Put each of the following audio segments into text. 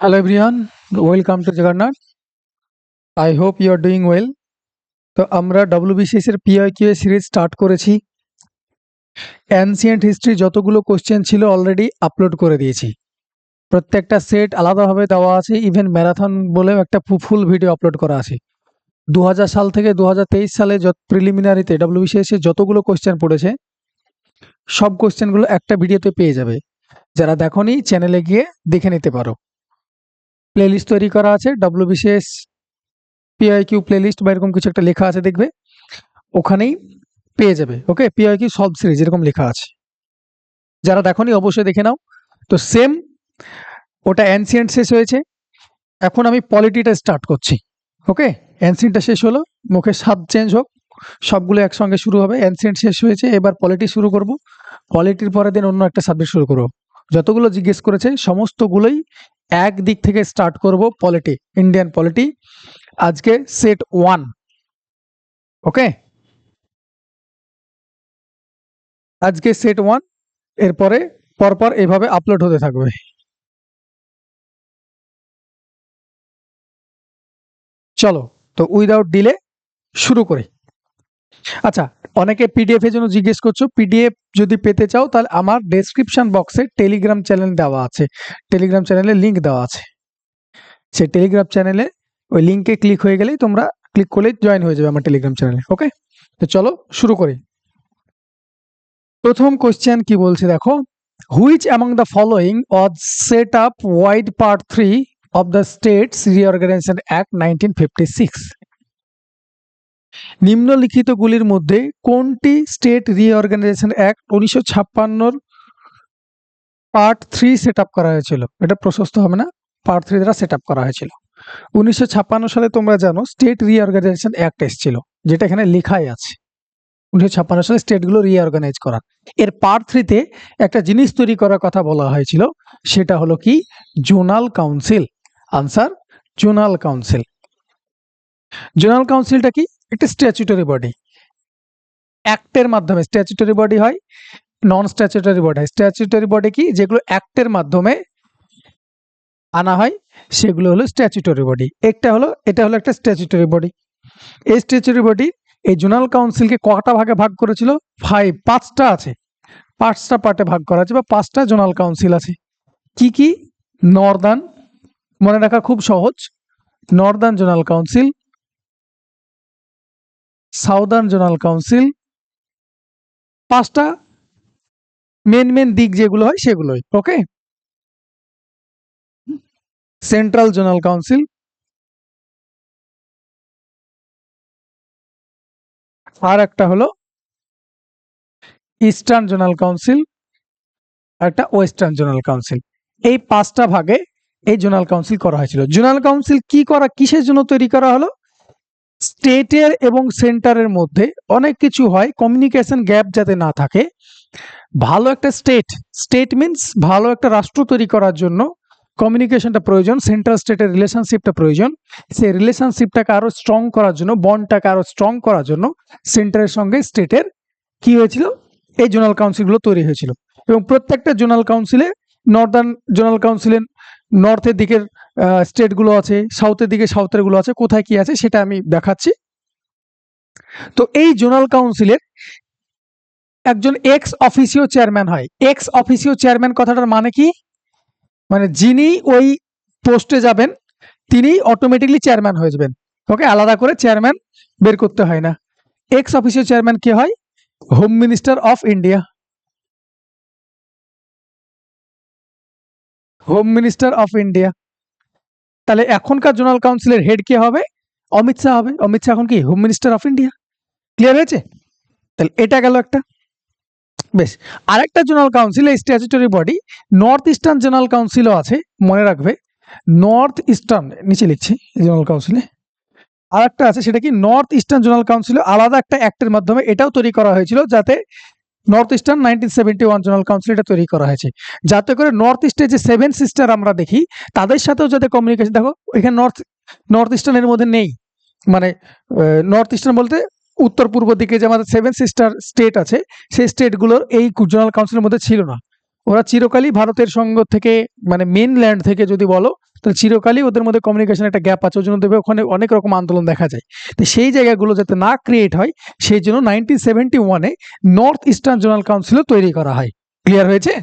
Hello everyone, welcome to Jagannath. I hope you are doing well. তো আমরা WBCS এর PIQ series start করেছি। Ancient history যতগুলো question ছিল অলরেডি আপলোড করে দিয়েছি। প্রত্যেকটা সেট আলাদাভাবে দেওয়া আছে, ইভেন ম্যারাথন বলেও একটা ফুল ভিডিও আপলোড করা আছে। 2000 সাল থেকে 2023 সালে প্রিলিমিনারিতে WBCS এ যতগুলো কোশ্চেন পড়েছে সব কোশ্চেনগুলো একটা ভিডিওতে পেয়ে যাবে। যারা দেখোনি চ্যানেলে গিয়ে দেখে নিতে পারো। প্লেলিস্ট তৈরি করা আছে WBCS PIQ প্লেলিস্ট বা এরকম কিছু একটা লেখা আছে, দেখবে ওখানেই পেয়ে যাবে। ওকে, PIQ সলভ সিরিজ এরকম লেখা আছে। যারা দেখোনি অবশ্যই দেখে নাও। তো সেম ওটা অ্যানসিয়েন্ট শেষ হয়েছে, এখন আমি পলিটিটা স্টার্ট করছি। ওকে, অ্যানসিয়েন্টটা শেষ হলো, মুখে স্বাদ চেঞ্জ হোক, সবগুলো একসঙ্গে শুরু হবে। অ্যানসিয়েন্ট শেষ হয়েছে, এবার পলিটি শুরু করব। পলিটির পরের দিন অন্য একটা সাবজেক্ট শুরু করব। যতগুলো জিজ্ঞেস করেছে সমস্তগুলোই এক দিক থেকে স্টার্ট করব। পলিটি, ইন্ডিয়ান পলিটি, আজকে সেট 1। ওকে, আজকে সেট 1, এরপরে পরপর এভাবে আপলোড হতে থাকবে। চলো, তো উইদাউট ডিলে শুরু করি। আচ্ছা, অনেকে পিডিএফ এর জন্য জিজ্ঞেস করছো। পিডিএফ যদি পেতে চাও তাহলে আমার ডেসক্রিপশন বক্সে টেলিগ্রাম চ্যানেল দেওয়া আছে, টেলিগ্রাম চ্যানেলের লিঙ্ক দেওয়া আছে। সেই টেলিগ্রাম চ্যানেলে ওই লিঙ্কে ক্লিক হয়ে গেলেই তোমরা ক্লিক করলেই জয়েন হয়ে যাবে আমার টেলিগ্রাম চ্যানেলে। ওকে, তো চলো শুরু করি। প্রথম কোশ্চেন কি বলছে দেখো, which among the following was set up wide part 3 of the States Reorganization Act 1956? নিম্নলিখিতগুলির মধ্যে কোনটি state reorganisation act 1956 part 3 set up করা হয়েছিল? এটা প্রশস্ত হবে না, পার্ট 3 দ্বারা সেট আপ করা হয়েছিল। 1956 সালে তোমরা জানো স্টেট রিঅর্গানাইজেশন অ্যাক্ট এসেছিল, যেটা এখানে লেখাই আছে। 1956 সালে স্টেটগুলো রিঅর্গানাইজ করা। এর পার্ট 3 তে একটা জিনিস তৈরি করার কথা বলা হয়েছিল, সেটা হলো কি zonal council. Answer zonal council. Zonal কাউন্সিলটা কি? একটা স্ট্যাচুটরি বডি। অ্যাক্টের মাধ্যমে স্ট্যাচুটরি বডি হয়, নন স্ট্যাচুটরি বডি হয়। স্ট্যাচুটরি বডি কি? যেগুলো অ্যাক্টের মাধ্যমে আনা হয় সেগুলো হলো স্ট্যাচুটরি বডি। এটা হলো একটা স্ট্যাচুটরি বডি। এই স্ট্যাচুটরি বডি এই জোনাল কাউন্সিলকে কটা ভাগে ভাগ করেছিল? 5টা আছে, 5টা পার্টে ভাগ করা আছে, বা 5টা জোনাল কাউন্সিল আছে। কি কি? নর্দার্ন, মনে রাখা খুব সহজ, Northern zonal council, southern zonal council, 5টা মেন দিক যেগুলো হয় সেগুলোই। ওকে, সেন্ট্রাল জোনাল কাউন্সিল, আর একটা হলো ইস্টার্ন জোনাল কাউন্সিল, আর একটা ওয়েস্টার্ন জোনাল কাউন্সিল। এই 5টা ভাগে এই জোনাল কাউন্সিল করা হয়েছিল। জোনাল কাউন্সিল কিসের জন্য তৈরি করা হলো? স্টেটের এবং সেন্টারের মধ্যে অনেক কিছু হয়, কমিউনিকেশন গ্যাপ যাতে না থাকে। ভালো একটা স্টেট মিনস ভালো একটা রাষ্ট্র তৈরি করার জন্য কমিউনিকেশনটা প্রয়োজন, সেন্ট্রাল স্টেটের রিলেশনশিপটা প্রয়োজন। সেই রিলেশনশিপটাকে আরো স্ট্রং করার জন্য, বন্ডটাকে আরো স্ট্রং করার জন্য সেন্টারের সঙ্গে স্টেটের কি হয়েছিল? এই জোনাল কাউন্সিলগুলো তৈরি হয়েছিল। এবং প্রত্যেকটা জোনাল কাউন্সিলে, নর্দার্ন জোনাল কাউন্সিলের নর্থের দিকের স্টেটগুলো আছে, সাউথের দিকে সাউথের গুলো আছে, কোথায় কি আছে সেটা আমি দেখাচ্ছি। তো এই জোনাল কাউন্সিলের একজন এক্স অফিসিও চেয়ারম্যান হয়। এক্স অফিসিও চেয়ারম্যান কথাটার মানে কি? মানে যিনি ওই পোস্টে যাবেন তিনি অটোমেটিকলি চেয়ারম্যান হয়ে যাবেন। ওকে, আলাদা করে চেয়ারম্যান বের করতে হয় না। এক্স অফিসিও চেয়ারম্যান কে হয়? Home minister of India. Home minister of India. তাহলে এখনকার জোনাল কাউন্সিলের হেড কে হবে? অমিত শাহ হবে। অমিত শাহ এখন কি home minister of India. Clear হয়েছে? তাহলে এটা গেল একটা। বেশ, আরেকটা জোনাল কাউন্সিল, এই statutory body north eastern zonal কাউন্সিলও আছে, মনে রাখবে। নর্থ ইস্টার্ন নিচে লিখছি জোনাল কাউন্সিলে। আরেকটা আছে, সেটা কি নর্থ ইস্টার্ন জোনাল কাউন্সিল, আলাদা একটা অ্যাক্টের মাধ্যমে এটাও তৈরি করা হয়েছিল, যাতে নর্থ ইস্টার্ন 1971 জোনাল কাউন্সিল এটা তৈরি করা হয়েছে, যাতে করে নর্থ ইস্টের যে 7 সিস্টার আমরা দেখি তাদের সাথেও যাতে কমিউনিকেশন। দেখো এখানে নর্থ ইস্টার্নের মধ্যে নেই, মানে নর্থ ইস্টার্ন বলতে উত্তর পূর্ব দিকে যে আমাদের 7 সিস্টার স্টেট আছে, সেই স্টেটগুলোর এই জোনাল কাউন্সিলের মধ্যে ছিল না। ওরা চিরকালই ভারতের সঙ্গ থেকে, মানে মেন ল্যান্ড থেকে যদি বলো, তাহলে চিরকালই ওদের মধ্যে কমিউনিকেশন একটা গ্যাপ আছে, ওই জন্য দেখবে ওখানে অনেক রকম আন্দোলন দেখা যায়। তো সেই জায়গাগুলো যাতে না ক্রিয়েট হয় সেই জন্য 1971-এ নর্থ ইস্টার্ন জোনাল কাউন্সিলও তৈরি করা হয়। ক্লিয়ার হয়েছে?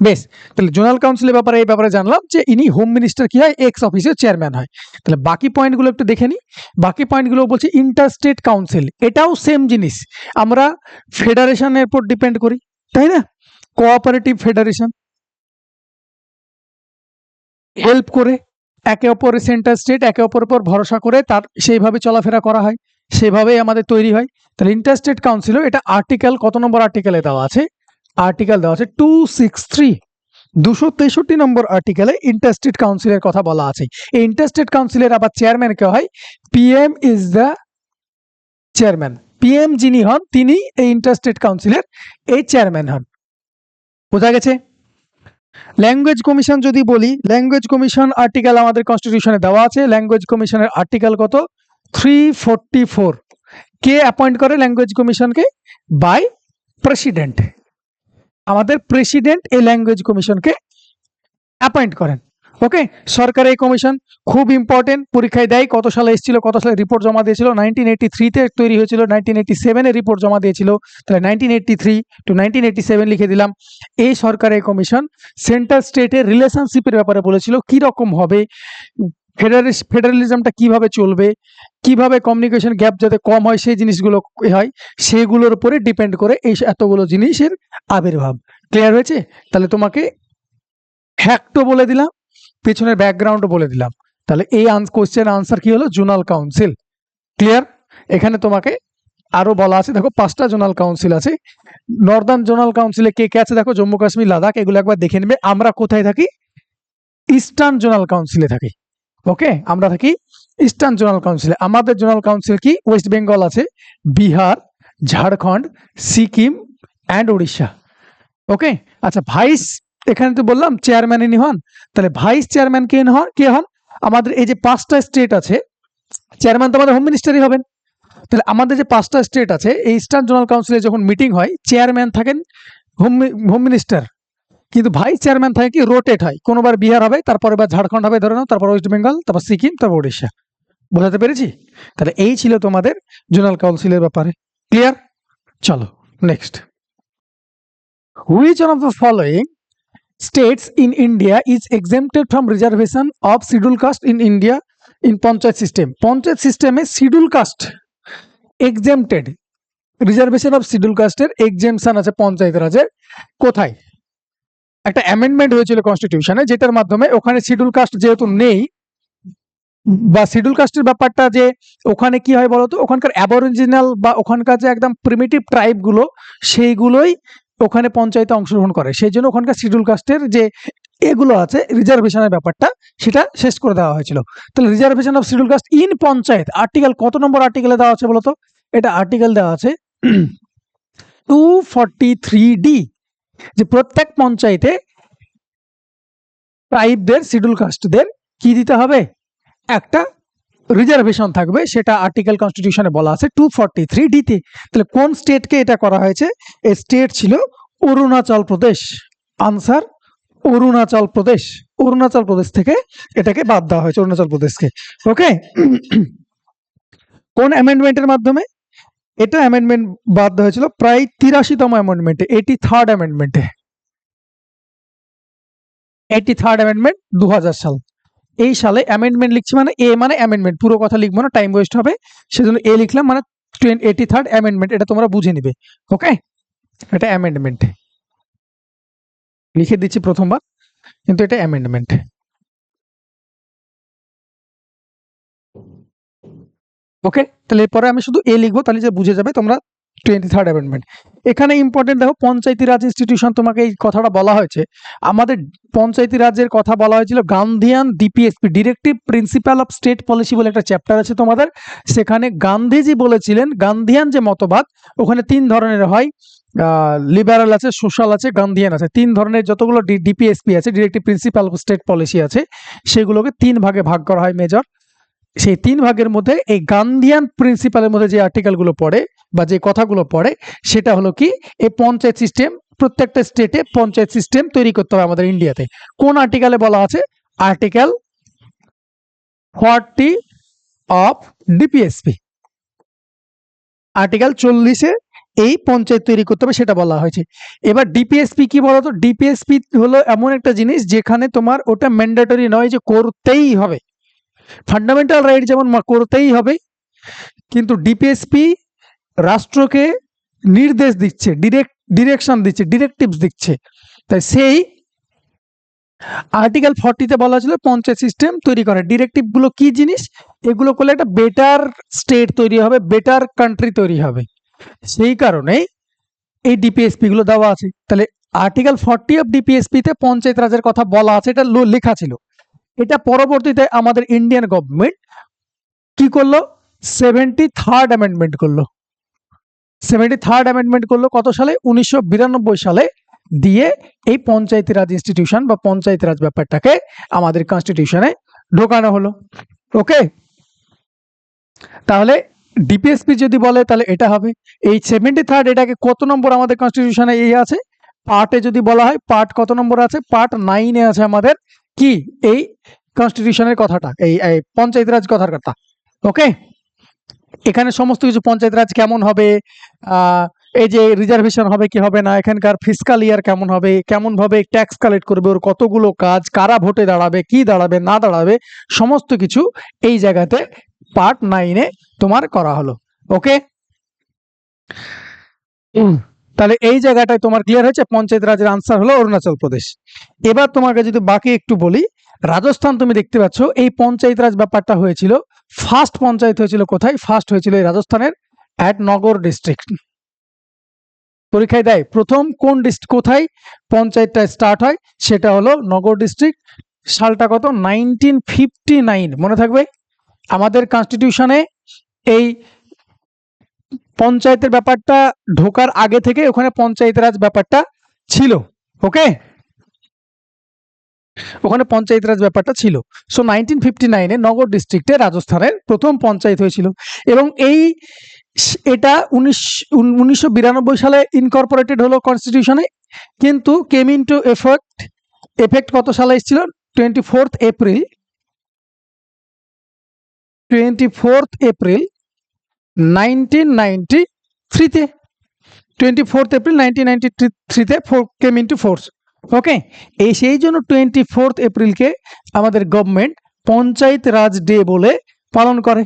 বেশ, তাহলে জোনাল কাউন্সিলের ব্যাপারে এই ব্যাপারে জানলাম যে ইনি হোম মিনিস্টার কি হয়, এক্স অফিসের চেয়ারম্যান হয়। তাহলে বাকি পয়েন্টগুলো একটু দেখে নিই। বাকি পয়েন্টগুলো বলছে ইন্টারস্টেট কাউন্সিল, এটাও সেম জিনিস, আমরা ফেডারেশনের উপর ডিপেন্ড করি, তাই না? কোঅপারেটিভ ফেডারেশন, হেল্প করে একে অপরের, সেন্টার স্টেট একে অপরের উপর ভরসা করে তার সেইভাবে চলাফেরা করা হয়, সেভাবেই আমাদের তৈরি হয়। তাহলে ইন্টারস্টেট কাউন্সিলও এটা আর্টিকেল, কত নম্বর আর্টিকেলে দেওয়া আছে? আর্টিকেল দেওয়া আছে 263, 263 নম্বর আর্টিকেলে ইন্টারস্টেট কাউন্সিলের কথা বলা আছে। এই ইন্টারস্টেট কাউন্সিলের আবার চেয়ারম্যান কে হয়? PM is the chairman. PM যিনি হন তিনি এই ইন্টারস্টেট কাউন্সিলের এই চেয়ারম্যান হন। বোঝা গেছে? ল্যাঙ্গুয়েজ কমিশন যদি বলি, ল্যাঙ্গুয়েজ কমিশন আর্টিকেল আমাদের কনস্টিটিউশনে দেওয়া আছে। ল্যাঙ্গুয়েজ কমিশনের আর্টিকেল কত? 344। কে অ্যাপয়েন্ট করে ল্যাঙ্গুয়েজ কমিশনকে? By president. আমাদের প্রেসিডেন্ট এই ল্যাঙ্গুয়েজ কমিশনকে অ্যাপয়েন্ট করেন। ওকে, সরকার এই কমিশন খুব ইম্পর্টেন্ট, পরীক্ষায় দেয়। কত সালে এসেছিল, কত সালে রিপোর্ট জমা দিয়েছিল? 1983-তে তৈরি হয়েছিল, 1987-এ রিপোর্ট জমা দিয়েছিল। তাহলে 1983 to 1987 লিখে দিলাম। এই সরকারের কমিশন সেন্টার স্টেটের রিলেশনশিপের ব্যাপারে বলেছিল, কি রকম হবে, ফেডারেলিজমটা কিভাবে চলবে, কিভাবে কমিউনিকেশন গ্যাপ যাতে কম হয় সেই জিনিসগুলো হয়, সেগুলোর উপরে ডিপেন্ড করে এই এতগুলো জিনিসের আবির্ভাব। ক্লিয়ার হয়েছে? তাহলে তোমাকে ফ্যাক্টও বলে দিলাম, পেছনের ব্যাকগ্রাউন্ডও বলে দিলাম। তাহলে এই কোশ্চেন আনসার কি হলো? Zonal council. ক্লিয়ার? এখানে তোমাকে আরো বলা আছে, দেখো 5টা জোনাল কাউন্সিল আছে। নর্দার্ন জোনাল কাউন্সিলে কে কে আছে দেখো, জম্মু কাশ্মীর, লাদাখ, এগুলো একবার দেখে নেবে। আমরা কোথায় থাকি? ইস্টার্ন জোনাল কাউন্সিলে থাকি। ওকে, আমরা থাকি ইস্টার্ন জোনাল কাউন্সিলে। আমাদের জোনাল কাউন্সিল কি? ওয়েস্ট বেঙ্গল আছে, বিহার, ঝাড়খণ্ড, সিকিম অ্যান্ড উড়িষ্যা। ওকে, আচ্ছা, ভাইস, এখানে তো বললাম চেয়ারম্যান ইনি হন। তাহলে ভাইস চেয়ারম্যান কে হন? আমাদের এই যে 5টা স্টেট আছে, চেয়ারম্যান তো আমাদের হোম মিনিস্টারই হবেন। তাহলে আমাদের যে 5টা স্টেট আছে, এই ইস্টার্ন জোনাল কাউন্সিলে যখন মিটিং হয়, চেয়ারম্যান থাকেন হোম মিনিস্টার, কিন্তু ভাইস চেয়ারম্যান থাকে কি? রোটেট হয়। কোনোবার বিহার হবে, তারপরে বা ঝাড়খণ্ড হবে ধরে নাও, তারপর ওয়েস্ট বেঙ্গল, তারপর সিকিম, তারপর উড়িষ্যা। বোঝাতে পেরেছি? তাহলে এই ছিল তোমাদের জোনাল কাউন্সিলের ব্যাপারে। ক্লিয়ার? চলো next. Which one of the following states in India is exempted from reservation of scheduled caste in India in panchayat system? panchayat system e scheduled caste exempted, reservation of scheduled caste এর exemption আছে পঞ্চায়েত রাজের। কোথায়? একটা amendment হয়েছিল কনস্টিটিউশনে, যেটার মাধ্যমে ওখানে schedule caste যেহেতু নেই, বা শিডিউল কাস্টের ব্যাপারটা যে ওখানে কি হয় বলতো, ওখানকার অ্যাবরিজিনাল বা ওখানকার যে একদম প্রিমিটিভ ট্রাইব গুলো, সেইগুলোই ওখানে পঞ্চায়েতে অংশগ্রহণ করে। সেই জন্য ওখানকার শিডিউল কাস্টের যে এগুলো আছে রিজার্ভেশনের ব্যাপারটা, সেটা শেষ করে দেওয়া হয়েছিল। তাহলে reservation of schedule caste in panchayat article কত নম্বর আর্টিকেলে দেওয়া আছে বলতো? এটা আর্টিকেল দেওয়া আছে 243D, যে প্রত্যেক পঞ্চায়েতে ট্রাইবদের, শিডিউল কাস্টদের কি দিতে হবে? একটা রিজার্ভেশন থাকবে, সেটা আর্টিকেল কনস্টিটিউশনে বলা আছে 243D তে। তাহলে কোন স্টেটকে এটা করা হয়েছে? এই স্টেট ছিল অরুণাচল প্রদেশ। আনসার অরুণাচল প্রদেশ। অরুণাচল প্রদেশ থেকে এটাকে বাদ দেওয়া হয়েছে, অরুণাচল প্রদেশকে। ওকে, কোন অ্যামেন্ডমেন্টের মাধ্যমে? এটা অ্যামেন্ডমেন্ট বাদ দেওয়া হয়েছিল প্রায় 83তম অ্যামেন্ডমেন্টে, 83rd অ্যামেন্ডমেন্টে। 83rd অ্যামেন্ডমেন্ট 2000 সাল। এই সালে অ্যামেন্ডমেন্ট লিখছি মানে এ মানে অ্যামেন্ডমেন্ট, পুরো কথা লিখবো না, টাইম ওয়েস্ট হবে, সেজন্য এ লিখলাম, মানে 83rd অ্যামেন্ডমেন্ট, এটা তোমরা বুঝে নিবে। ওকে, এটা অ্যামেন্ডমেন্ট লিখে দিচ্ছি প্রথমবার, কিন্তু এটা অ্যামেন্ডমেন্ট। ওকে, তাহলে এরপরে আমি শুধু এ লিখবো, তাহলে যে বুঝে যাবে তোমরা 23rd অ্যামেন্ডমেন্ট। এখানে ইম্পর্টেন্ট দেখো, পঞ্চায়েতি রাজ ইনস্টিটিউশন, তোমাকে এই কথাটা বলা হয়েছে। আমাদের পঞ্চায়েতি রাজের কথা বলা হয়েছিল Gandhian DPSP, directive principal of state policy বলে একটা চ্যাপ্টার আছে তোমাদের। সেখানে গান্ধীজি বলেছিলেন, গান্ধীয়ান যে মতবাদ ওখানে 3 ধরনের হয়, লিবারাল আছে, সোশ্যাল আছে, গান্ধীয়ান আছে। 3 ধরনের যতগুলো ডিপিএসপি আছে, directive principal of state policy আছে, সেগুলোকে 3 ভাগে ভাগ করা হয় মেজর। সেই 3 ভাগের মধ্যে এই গান্ধীয়ান প্রিন্সিপালের মধ্যে যে আর্টিকেলগুলো পড়ে বা যে কথাগুলো পড়ে, সেটা হলো কি, এই পঞ্চায়েত সিস্টেম, প্রত্যেকটা স্টেটে পঞ্চায়েত সিস্টেম তৈরি করতে হবে আমাদের ইন্ডিয়াতে। কোন আর্টিকেলে বলা আছে? Article 40 of DPSP. আর্টিকেল 40-এ এই পঞ্চায়েত তৈরি করতে হবে সেটা বলা হয়েছে। এবার ডিপিএসপি কি বলতো? ডিপিএসপি হলো এমন একটা জিনিস যেখানে তোমার ওটা ম্যান্ডেটরি নয় যে করতেই হবে, ফান্ডামেন্টাল রাইট যেমন করতেই হবে, কিন্তু ডিপিএসপি রাষ্ট্রকে নির্দেশ দিচ্ছে, ডিরেকশন দিচ্ছে, ডিরেক্টিভস দিচ্ছে। তাই সেই আর্টিকেল 40-তে বলা ছিল পঞ্চায়েত সিস্টেম তৈরি করে। ডিরেক্টিভ গুলো কি জিনিস? এগুলো করলে একটা বেটার স্টেট তৈরি হবে, বেটার কান্ট্রি তৈরি হবে। সেই কারণে এই ডিপিএসপি গুলো দেওয়া আছে। তাহলে আর্টিকেল 40 অফ ডিপিএসপি-তে পঞ্চায়েত রাজের কথা বলা আছে, এটা লেখা ছিল। এটা পরবর্তীতে আমাদের ইন্ডিয়ান গভর্নমেন্ট কি করলো? 73rd অ্যামেন্ডমেন্ট করলো। 73rd অ্যামেন্ডমেন্ট করলো কত সালে? 1992 সালে, দিয়ে এই পঞ্চায়েতি রাজ ইনস্টিটিউশন বা পঞ্চায়েত রাজ ব্যাপারটাকে আমাদের কনস্টিটিউশনে ঢোকানো হলো। ওকে, তাহলে ডিপিএসপি যদি বলে তাহলে এটা হবে। এই 73rd এটাকে কত নম্বর আমাদের কনস্টিটিউশনে এই আছে? পার্টে যদি বলা হয়, পার্ট কত নম্বর আছে? পার্ট 9-এ আছে আমাদের কি এই কনস্টিটিউশনের কথাটা, এই পঞ্চায়েত রাজ কথার কথা। ওকে, এখানে সমস্ত কিছু পঞ্চায়েত রাজ কেমন হবে, এই যে রিজার্ভেশন হবে কি হবে না, এখানকার ফিসকাল ইয়ার কেমন হবে, কেমন ভাবে ট্যাক্স কালেক্ট করবে, ওর কতগুলো কাজ, কারা ভোটে দাঁড়াবে, কি দাঁড়াবে না দাঁড়াবে, সমস্ত কিছু এই জায়গাতে পার্ট 9-এ তোমার করা হলো। ওকে, তাহলে এই জায়গাটায় তোমার ক্লিয়ার হয়েছে। পঞ্চায়েত রাজের আনসার হলো অরুণাচল প্রদেশ। এবার তোমাকে যদি বাকি একটু বলি, রাজস্থান তুমি দেখতে পাচ্ছ এই পঞ্চায়েত রাজ ব্যাপারটা হয়েছিল, ফার্স্ট পঞ্চায়েত হয়েছিল কোথায়? ফার্স্ট হয়েছিল এই রাজস্থানের অ্যাট নগর ডিস্ট্রিক্ট। পরীক্ষায় দেয় প্রথম কোন ডিস্ট্রিক্ট, কোথায় পঞ্চায়েতটা স্টার্ট হয়, সেটা হলো নগর ডিস্ট্রিক্ট। সালটা কত? 1959, মনে থাকবে। আমাদের কনস্টিটিউশনে এই পঞ্চায়েতের ব্যাপারটা ঢোকার আগে থেকে ওখানে পঞ্চায়েত রাজ ব্যাপারটা ছিল। ওকে, ওখানে পঞ্চায়েত রাজ ব্যাপারটা ছিল। সো 1959-এ নগর ডিস্ট্রিক্টে রাজস্থানের প্রথম পঞ্চায়েত হয়েছিল। এবং এটা 1992 সালে ইনকর্পোরেটেড হলো কনস্টিটিউশনে, কিন্তু কেম ইনটু এফেক্ট কত সালে এসেছিল? 24th এপ্রিল 1993-তে। 24th এপ্রিল 1993-তে কেম ইনটু ফোর্স। ওকে, এই সেই জন্য 24th এপ্রিলকে আমাদের গভর্নমেন্ট পঞ্চায়েত রাজ ডে বলে পালন করে।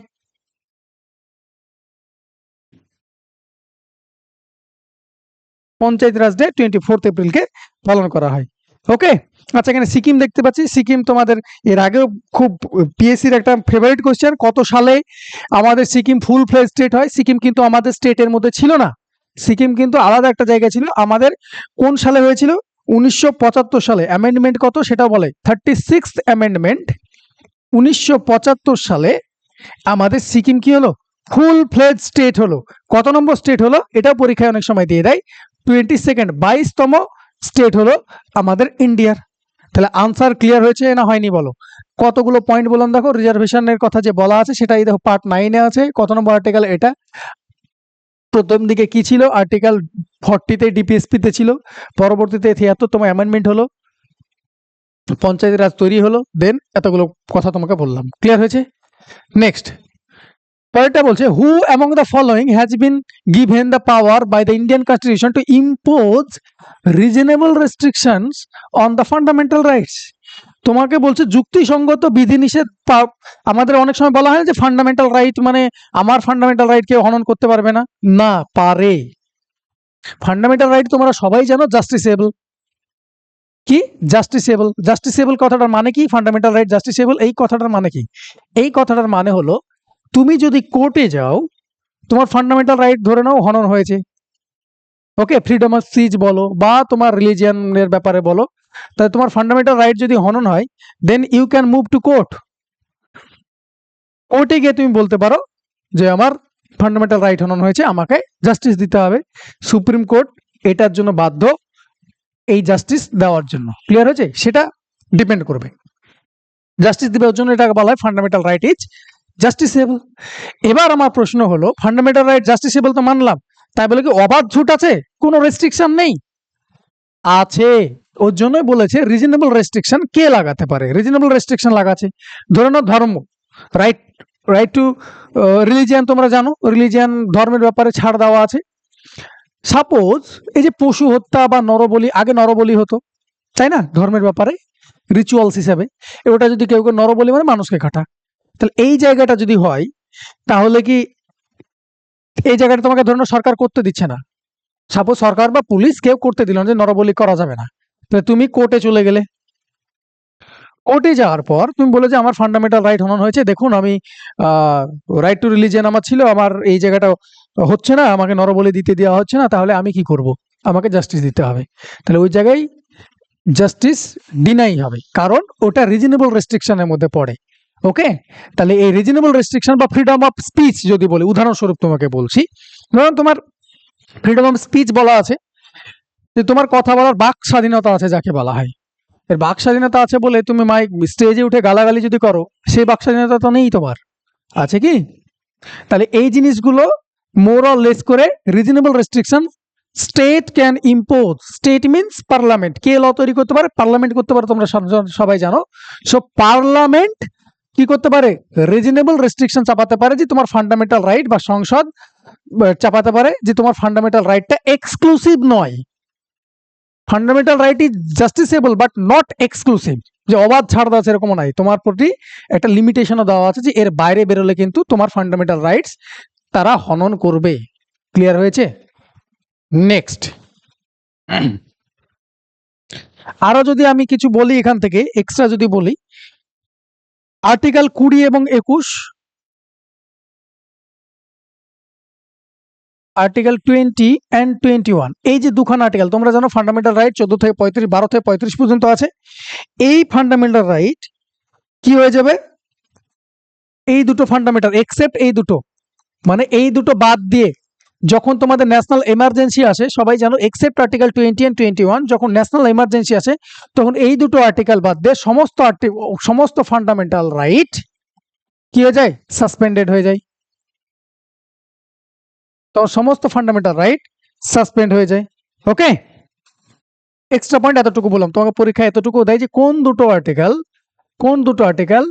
পঞ্চায়েত রাজ ডে 24th এপ্রিলকে পালন করা হয়। ওকে, আচ্ছা, এখানে সিকিম দেখতে পাচ্ছি। সিকিম তোমাদের এর আগেও খুব পিএসসির একটা ফেভারিট কোশ্চেন, কত সালে আমাদের সিকিম ফুল ফ্লেজ স্টেট হয়? সিকিম কিন্তু আমাদের স্টেটের মধ্যে ছিল না, সিকিম কিন্তু আলাদা একটা জায়গা ছিল। আমাদের কোন সালে হয়েছিল? 1975 সালে। অ্যামেন্ডমেন্ট কত সেটাও বলে, 36th অ্যামেন্ডমেন্ট। 1975 সালে আমাদের সিকিম কি হলো? ফুল ফ্লেজ স্টেট হলো। কত নম্বর স্টেট হলো? এটাও পরীক্ষায় অনেক সময় দিয়ে দেয়। 22তম স্টেট হলো আমাদের ইন্ডিয়ার। তাহলে আনসার ক্লিয়ার হয়েছে না হয়নি বলো? কতগুলো পয়েন্ট বললাম দেখো। রিজার্ভেশনের কথা যে বলা আছে সেটাই দেখো পার্ট 9-এ আছে। কত নম্বর আর্টিকেল এটা? প্রথম দিকে কি ছিল? আর্টিকেল 40-তে ডিপিএসপি-তে ছিল, পরবর্তীতে 73তম অ্যামেন্ডমেন্ট হলো, পঞ্চায়েত রাজ তৈরি হলো, দেন এতগুলো কথা তোমাকে বললাম। ক্লিয়ার হয়েছে? নেক্সট পরেরটা বলছে, who among the following has been given the power by the Indian constitution to impose reasonable restrictions on the fundamental rights. তোমাকে বলছে যুক্তিসঙ্গত বিধিনিষেধ। আমাদের অনেক সময় বলা হয় যে ফান্ডামেন্টাল রাইট মানে আমার ফান্ডামেন্টাল রাইট কেউ হনন করতে পারবে না। না, পারে। ফান্ডামেন্টাল রাইট তোমরা সবাই জানো জাস্টিসেবল। কি জাস্টিসেবল? জাস্টিসেবল কথাটার মানে কি? ফান্ডামেন্টাল রাইট জাস্টিসেবল এই কথাটার মানে কি? এই কথাটার মানে হলো, তুমি যদি কোর্টে যাও, তোমার ফান্ডামেন্টাল রাইট ধরে নাও হনন হয়েছে। ওকে, ফ্রিডম অফ স্পিচ বলো বা তোমার রিলিজিয়নের ব্যাপারে বলো, তাহলে তোমার ফান্ডামেন্টাল রাইট যদি হনন হয়, then you can move to court. কোর্টে গিয়ে তুমি বলতে পারো যে আমার ফান্ডামেন্টাল রাইট হনন হয়েছে, আমাকে জাস্টিস দিতে হবে। সুপ্রিম কোর্ট এটার জন্য বাধ্য, এই জাস্টিস দেওয়ার জন্য। ক্লিয়ার হয়েছে? সেটা ডিপেন্ড করবে। জাস্টিস দেওয়ার জন্য এটাকে বলা হয় ফান্ডামেন্টাল রাইট ইজ জাস্টিসেবল। এবার আমার প্রশ্ন হলো, ফান্ডামেন্টাল রাইট জাস্টিসেবল তো মানলাম, তাই বলে কি অবাধ ছুট আছে? কোনো রেস্ট্রিকশন নেই? আছে। ওর জন্যই বলেছে রিজনেবল রেস্ট্রিকশন কে লাগাতে পারে। রিজনেবল রেস্ট্রিকশন লাগাচ্ছে, ধরে নাও ধর্ম, রাইট রাইট টু রিলিজিয়ান, তোমরা জানো রিলিজিয়ান ধর্মের ব্যাপারে ছাড় দেওয়া আছে। সাপোজ এই যে পশু হত্যা বা নরবলি, আগে নরবলি হতো তাই না ধর্মের ব্যাপারে রিচুয়ালস হিসাবে, ওটা যদি কেউ কেউ নরবলি মানে মানুষকে কাটা, তাহলে এই জায়গাটা যদি হয় তাহলে কি এই জায়গাটা তোমাকে ধরে নাও সরকার করতে দিচ্ছে না, সাপোজ সরকার বা পুলিশ কেউ করতে দিল না যে নরবলি করা যাবে না, তাহলে তুমি কোর্টে চলে গেলে, কোর্টে যাওয়ার পর তুমি বলে যে আমার ফান্ডামেন্টাল রাইট হনন হয়েছে, দেখুন আমি রাইট টু রিলিজিয়ান আমার ছিল, আমার এই জায়গাটা হচ্ছে না, আমাকে নরবলি দিতে দেওয়া হচ্ছে না, তাহলে আমি কি করব, আমাকে জাস্টিস দিতে হবে। তাহলে ওই জায়গায় জাস্টিস ডিনাই হবে, কারণ ওটা রিজনেবল রেস্ট্রিকশনের মধ্যে পড়ে। ওকে, তাহলে এই রিজনেবল রেস্ট্রিকশন বা ফ্রিডম অফ স্পিচ যদি বলি, উদাহরণস্বরূপ তোমাকে বলছি, ধরুন তোমার ফ্রিডম অফ স্পিচ বলা আছে যে তোমার কথা বলার বাক স্বাধীনতা আছে, যাকে বলা হয় এর বাক স্বাধীনতা আছে বলে তুমি মাইক স্টেজে উঠে গালাগালি যদি করো, সেই বাক স্বাধীনতা তো নেই তোমার, আছে কি? তাহলে এই জিনিসগুলো মোর অর লেস করে reasonable restriction state can impose, state means parliament, কে ল তৈরি করতে পারে, পার্লামেন্ট করতে পারে, তোমরা সবাই জানো। সো পার্লামেন্ট কি করতে পারে, রিজনেবল রেস্ট্রিকশন চাপাতে পারে যে তোমার ফান্ডামেন্টাল রাইট, বা সংসদ চাপাতে পারে যে তোমার ফান্ডামেন্টাল রাইটটা এক্সক্লুসিভ নয়, fundamental right is justiciable but not exclusive, যে অবাধ ছাড় দেওয়া আছে এরকম নাই, তোমার প্রতি একটা লিমিটেশনও দেওয়া আছে যে এর বাইরে বেরোলে কিন্তু তোমার ফান্ডামেন্টাল রাইটস তারা হনন করবে। ক্লিয়ার হয়েছে? নেক্সট, আরো যদি আমি কিছু বলি এখান থেকে এক্সট্রা যদি বলি, আর্টিকেল 20 এবং 21, আর্টিকেল 20 অ্যান্ড 21, এই যে দুখানা আর্টিকেল, তোমরা জানো ফান্ডামেন্টাল রাইট 14 থেকে 35, 12 থেকে 35 পর্যন্ত আছে। এই ফান্ডামেন্টাল রাইট কি হয়ে যাবে, এই দুটো ফান্ডামেন্টাল এক্সেপ্ট এই দুটো, মানে এই দুটো বাদ দিয়ে যখন তোমাদের ন্যাশনাল এমার্জেন্সি আসে, সবাই জানো এক্সেপ্ট আর্টিকেল 20 এন্ড 21, যখন ন্যাশনাল এমার্জেন্সি আসে তখন এই দুটো আর্টিকেল বাদ দিয়ে সমস্ত ফান্ডামেন্টাল রাইট কি হয়ে যায়, সাসপেন্ডেড হয়ে যায়। তো সমস্ত ফান্ডামেন্টাল রাইট সাসপেন্ড হয়ে যায়। ওকে, এক্সট্রা পয়েন্ট এতটুকু বললাম, তোমাকে পরীক্ষায় এতটুকু দেয় যে কোন দুটো আর্টিকেল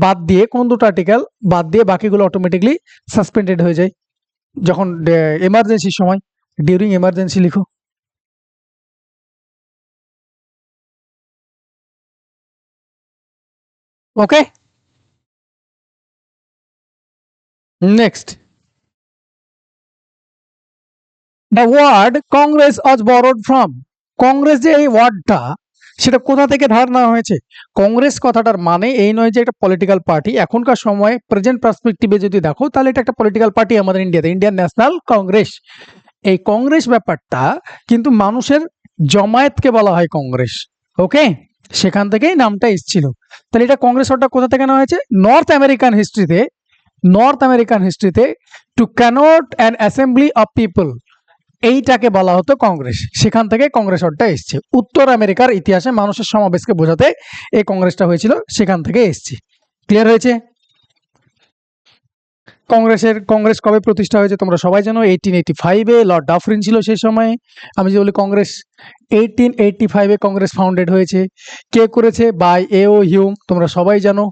বাদ দিয়ে, কোন দুটো আর্টিকেল বাদ দিয়ে বাকিগুলো অটোমেটিকলি সাসপেন্ডেড হয়ে যায় যখন এমার্জেন্সির সময়, ডিউরিং এমার্জেন্সি লিখো। Okay, next, the word Congress was borrowed from, Congress যে এই ওয়ার্ডটা সেটা কোথা থেকে ধার নেওয়া হয়েছে? কংগ্রেস কথাটার মানে এই নয় যে একটা পলিটিক্যাল পার্টি, এখনকার সময় প্রেজেন্ট পার্সপেক্টিভে যদি দেখো তাহলে এটা একটা পলিটিক্যাল পার্টি আমাদের ইন্ডিয়াতে, ইন্ডিয়ান ন্যাশনাল কংগ্রেস। এই কংগ্রেস ব্যাপারটা কিন্তু মানুষের জমায়েতকে বলা হয় কংগ্রেস। ওকে, সেখান থেকেই নামটা এসেছিল। তাহলে এটা কংগ্রেস ওয়ার্ডটা কোথা থেকে নেওয়া হয়েছে? নর্থ আমেরিকান হিস্ট্রিতে to connote an assembly of people, এইটাকে বলা হতো কংগ্রেস, সেখান থেকে কংগ্রেস ওয়ার্ডটা এসছে। উত্তর আমেরিকার ইতিহাসে মানুষের সমাবেশকে বোঝাতে এই কংগ্রেসটা হয়েছিল, সেখান থেকে এসছে। ক্লিয়ার হয়েছে? কংগ্রেস কবে প্রতিষ্ঠা হয়েছে তোমরা সবাই জানো, 1885-এ লর্ড ডাফরিন ছিল সেই সময়ে। আমি যে বলি কংগ্রেস 1885-এ কংগ্রেস ফাউন্ডেড হয়েছে। কে করেছে? বাই এও হিউম, তোমরা সবাই জানো,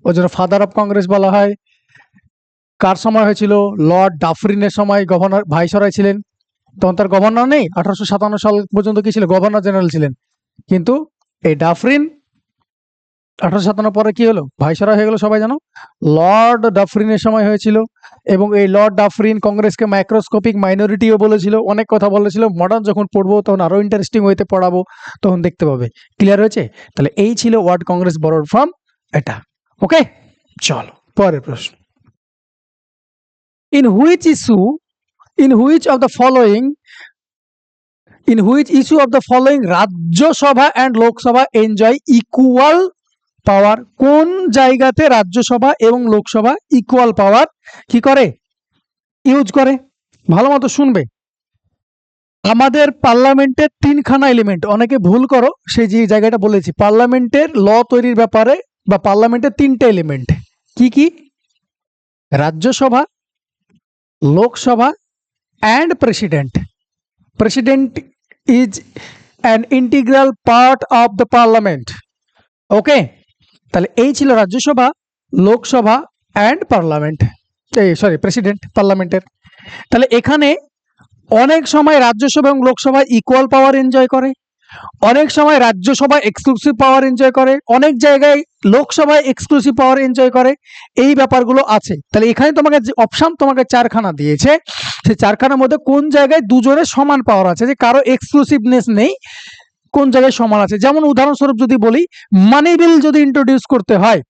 ওই জন্য ফাদার অফ কংগ্রেস বলা হয়। কার সময় হয়েছিল? লর্ড ডাফরিনের সময়, গভর্নর ভাইসরয় ছিলেন, তখন তার গভর্নর নেই, 1857 সাল পর্যন্ত কি ছিল, গভর্নর জেনারেল ছিলেন। কিন্তু এই ডাফরিন 1857 পরে কি হলো, ভাইসরয় হয়ে গেল, সবাই জানো। লর্ড ডাফরিনের সময় হয়েছিল, এবং এই লর্ড ডাফরিন কংগ্রেসকে মাইক্রোস্কোপিক মাইনরিটিও বলেছিল, অনেক কথা বলেছিল। মডার্ন যখন পড়বো তখন আরো ইন্টারেস্টিং হইতে পড়াবো, তখন দেখতে পাবে। ক্লিয়ার হয়েছে? তাহলে এই ছিল ওয়ার্ড কংগ্রেস বরোড ফ্রম, এটা। ওকে, চলো পরের প্রশ্ন। In which of the following Rajya Sabha and Lok Sabha enjoy equal পাওয়ার? কোন জায়গাতে রাজ্যসভা এবং লোকসভা ইকুয়াল পাওয়ার কি করে, ইউজ করে? ভালো মতো শুনবে। আমাদের পার্লামেন্টের তিনখানা এলিমেন্ট, অনেকে ভুল করো, সেই যে জায়গাটা বলেছি, পার্লামেন্টের ল তৈরির ব্যাপারে বা পার্লামেন্টের তিনটে এলিমেন্ট কি কি? Rajya Sabha, Lok Sabha and president. President is an integral part of the parliament. Okay, তাহলে এই ছিল Rajya Sabha, Lok Sabha and parliament, sorry president পার্লামেন্টের। তাহলে এখানে অনেক সময় রাজ্যসভা এবং লোকসভা ইকুয়াল পাওয়ার এনজয় করে, অনেক সময় রাজ্যসভা এক্সক্লুসিভ পাওয়ার এনজয় করে, অনেক জায়গায় লোকসভায় এক্সক্লুসিভ পাওয়ার এনজয় করে, এই ব্যাপারগুলো আছে। তাহলে এখানে তোমাকে যে অপশন তোমাকে চারখানা দিয়েছে, সেই চারখানার মধ্যে কোন জায়গায় দুজনের সমান পাওয়ার আছে, যে কারো এক্সক্লুসিভনেস নেই, কোন জায়গায় সমান আছে। যেমন উদাহরণস্বরূপ যদি বলি, মানি বিল যদি ইন্ট্রোডিউস করতে হয়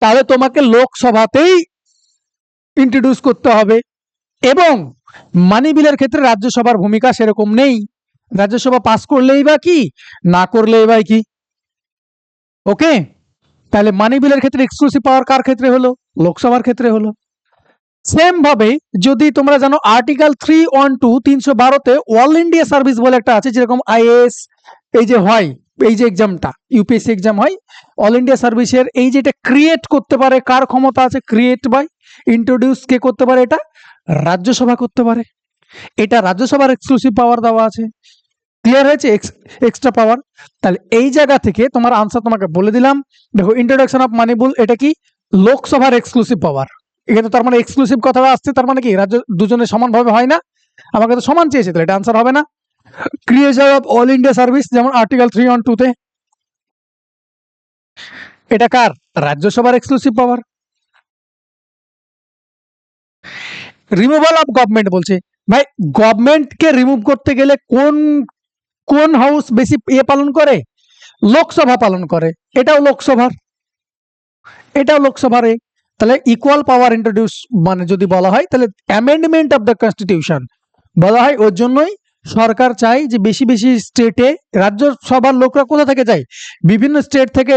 তাহলে তোমাকে লোকসভাতেই ইন্ট্রোডিউস করতে হবে, এবং মানি বিলের ক্ষেত্রে রাজ্যসভার ভূমিকা সেরকম নেই, রাজ্যসভা পাস করলেই বা কি, না করলেই বা কি। ওকে, তাহলে মানি বিলের ক্ষেত্রে এক্সক্লুসিভ পাওয়ার কার ক্ষেত্রে হলো, লোকসভার ক্ষেত্রে হলো। সেম ভাবে যদি তোমরা জানো আর্টিকেল 312 312-তে অল ইন্ডিয়া সার্ভিস বলে একটা আছে, যেরকম আইএএস এই যে হয়, এই যে এক্সামটা ইউপিএসসি এক্সাম হয়, অল ইন্ডিয়া সার্ভিসের এই যে এটা ক্রিয়েট করতে পারে, কার ক্ষমতা আছে, ক্রিয়েট বাই ইন্ট্রোডিউস কে করতে পারে, এটা রাজ্যসভা করতে পারে, এটা রাজ্যসভার এক্সক্লুসিভ পাওয়ার দেওয়া আছে। ক্লিয়ার হয়েছে, এক্সট্রা পাওয়ার। তাহলে এই জায়গা থেকে তোমার আনসার তোমাকে বলে দিলাম। দেখো, ইন্ট্রোডাকশন অফ মানি বিল, এটা কি লোকসভার এক্সক্লুসিভ পাওয়ার। এখানে তার মানে এক্সক্লুসিভ কথাটা আসছে, তার মানে কি রাজ্য দুজনে সমানভাবে হয় না, আমাকে তো সমান চেয়েছে, তাহলে এটা আনসার হবে না। Creation of all India service, যেমন আর্টিকেল 312-তে, এটা কার, রাজ্যসভার exclusive power. Removal of government বলছে, ভাই গভর্নমেন্টকে রিমুভ করতে গেলে কোন কোন হাউস বেশি পালন করে, লোকসভা পালন করে, এটাও লোকসভার, এটাও লোকসভার। তাহলে ইকুয়াল পাওয়ার ইন্ট্রোডিউস মানে যদি বলা হয়, তাহলে অ্যামেন্ডমেন্ট অফ দ্য কনস্টিটিউশন বলা হয়, ওর জন্যই সরকার চাই যে বেশি বেশি স্টেটে রাজ্যসভার লোকরা কোথা থেকে যায়, বিভিন্ন স্টেট থেকে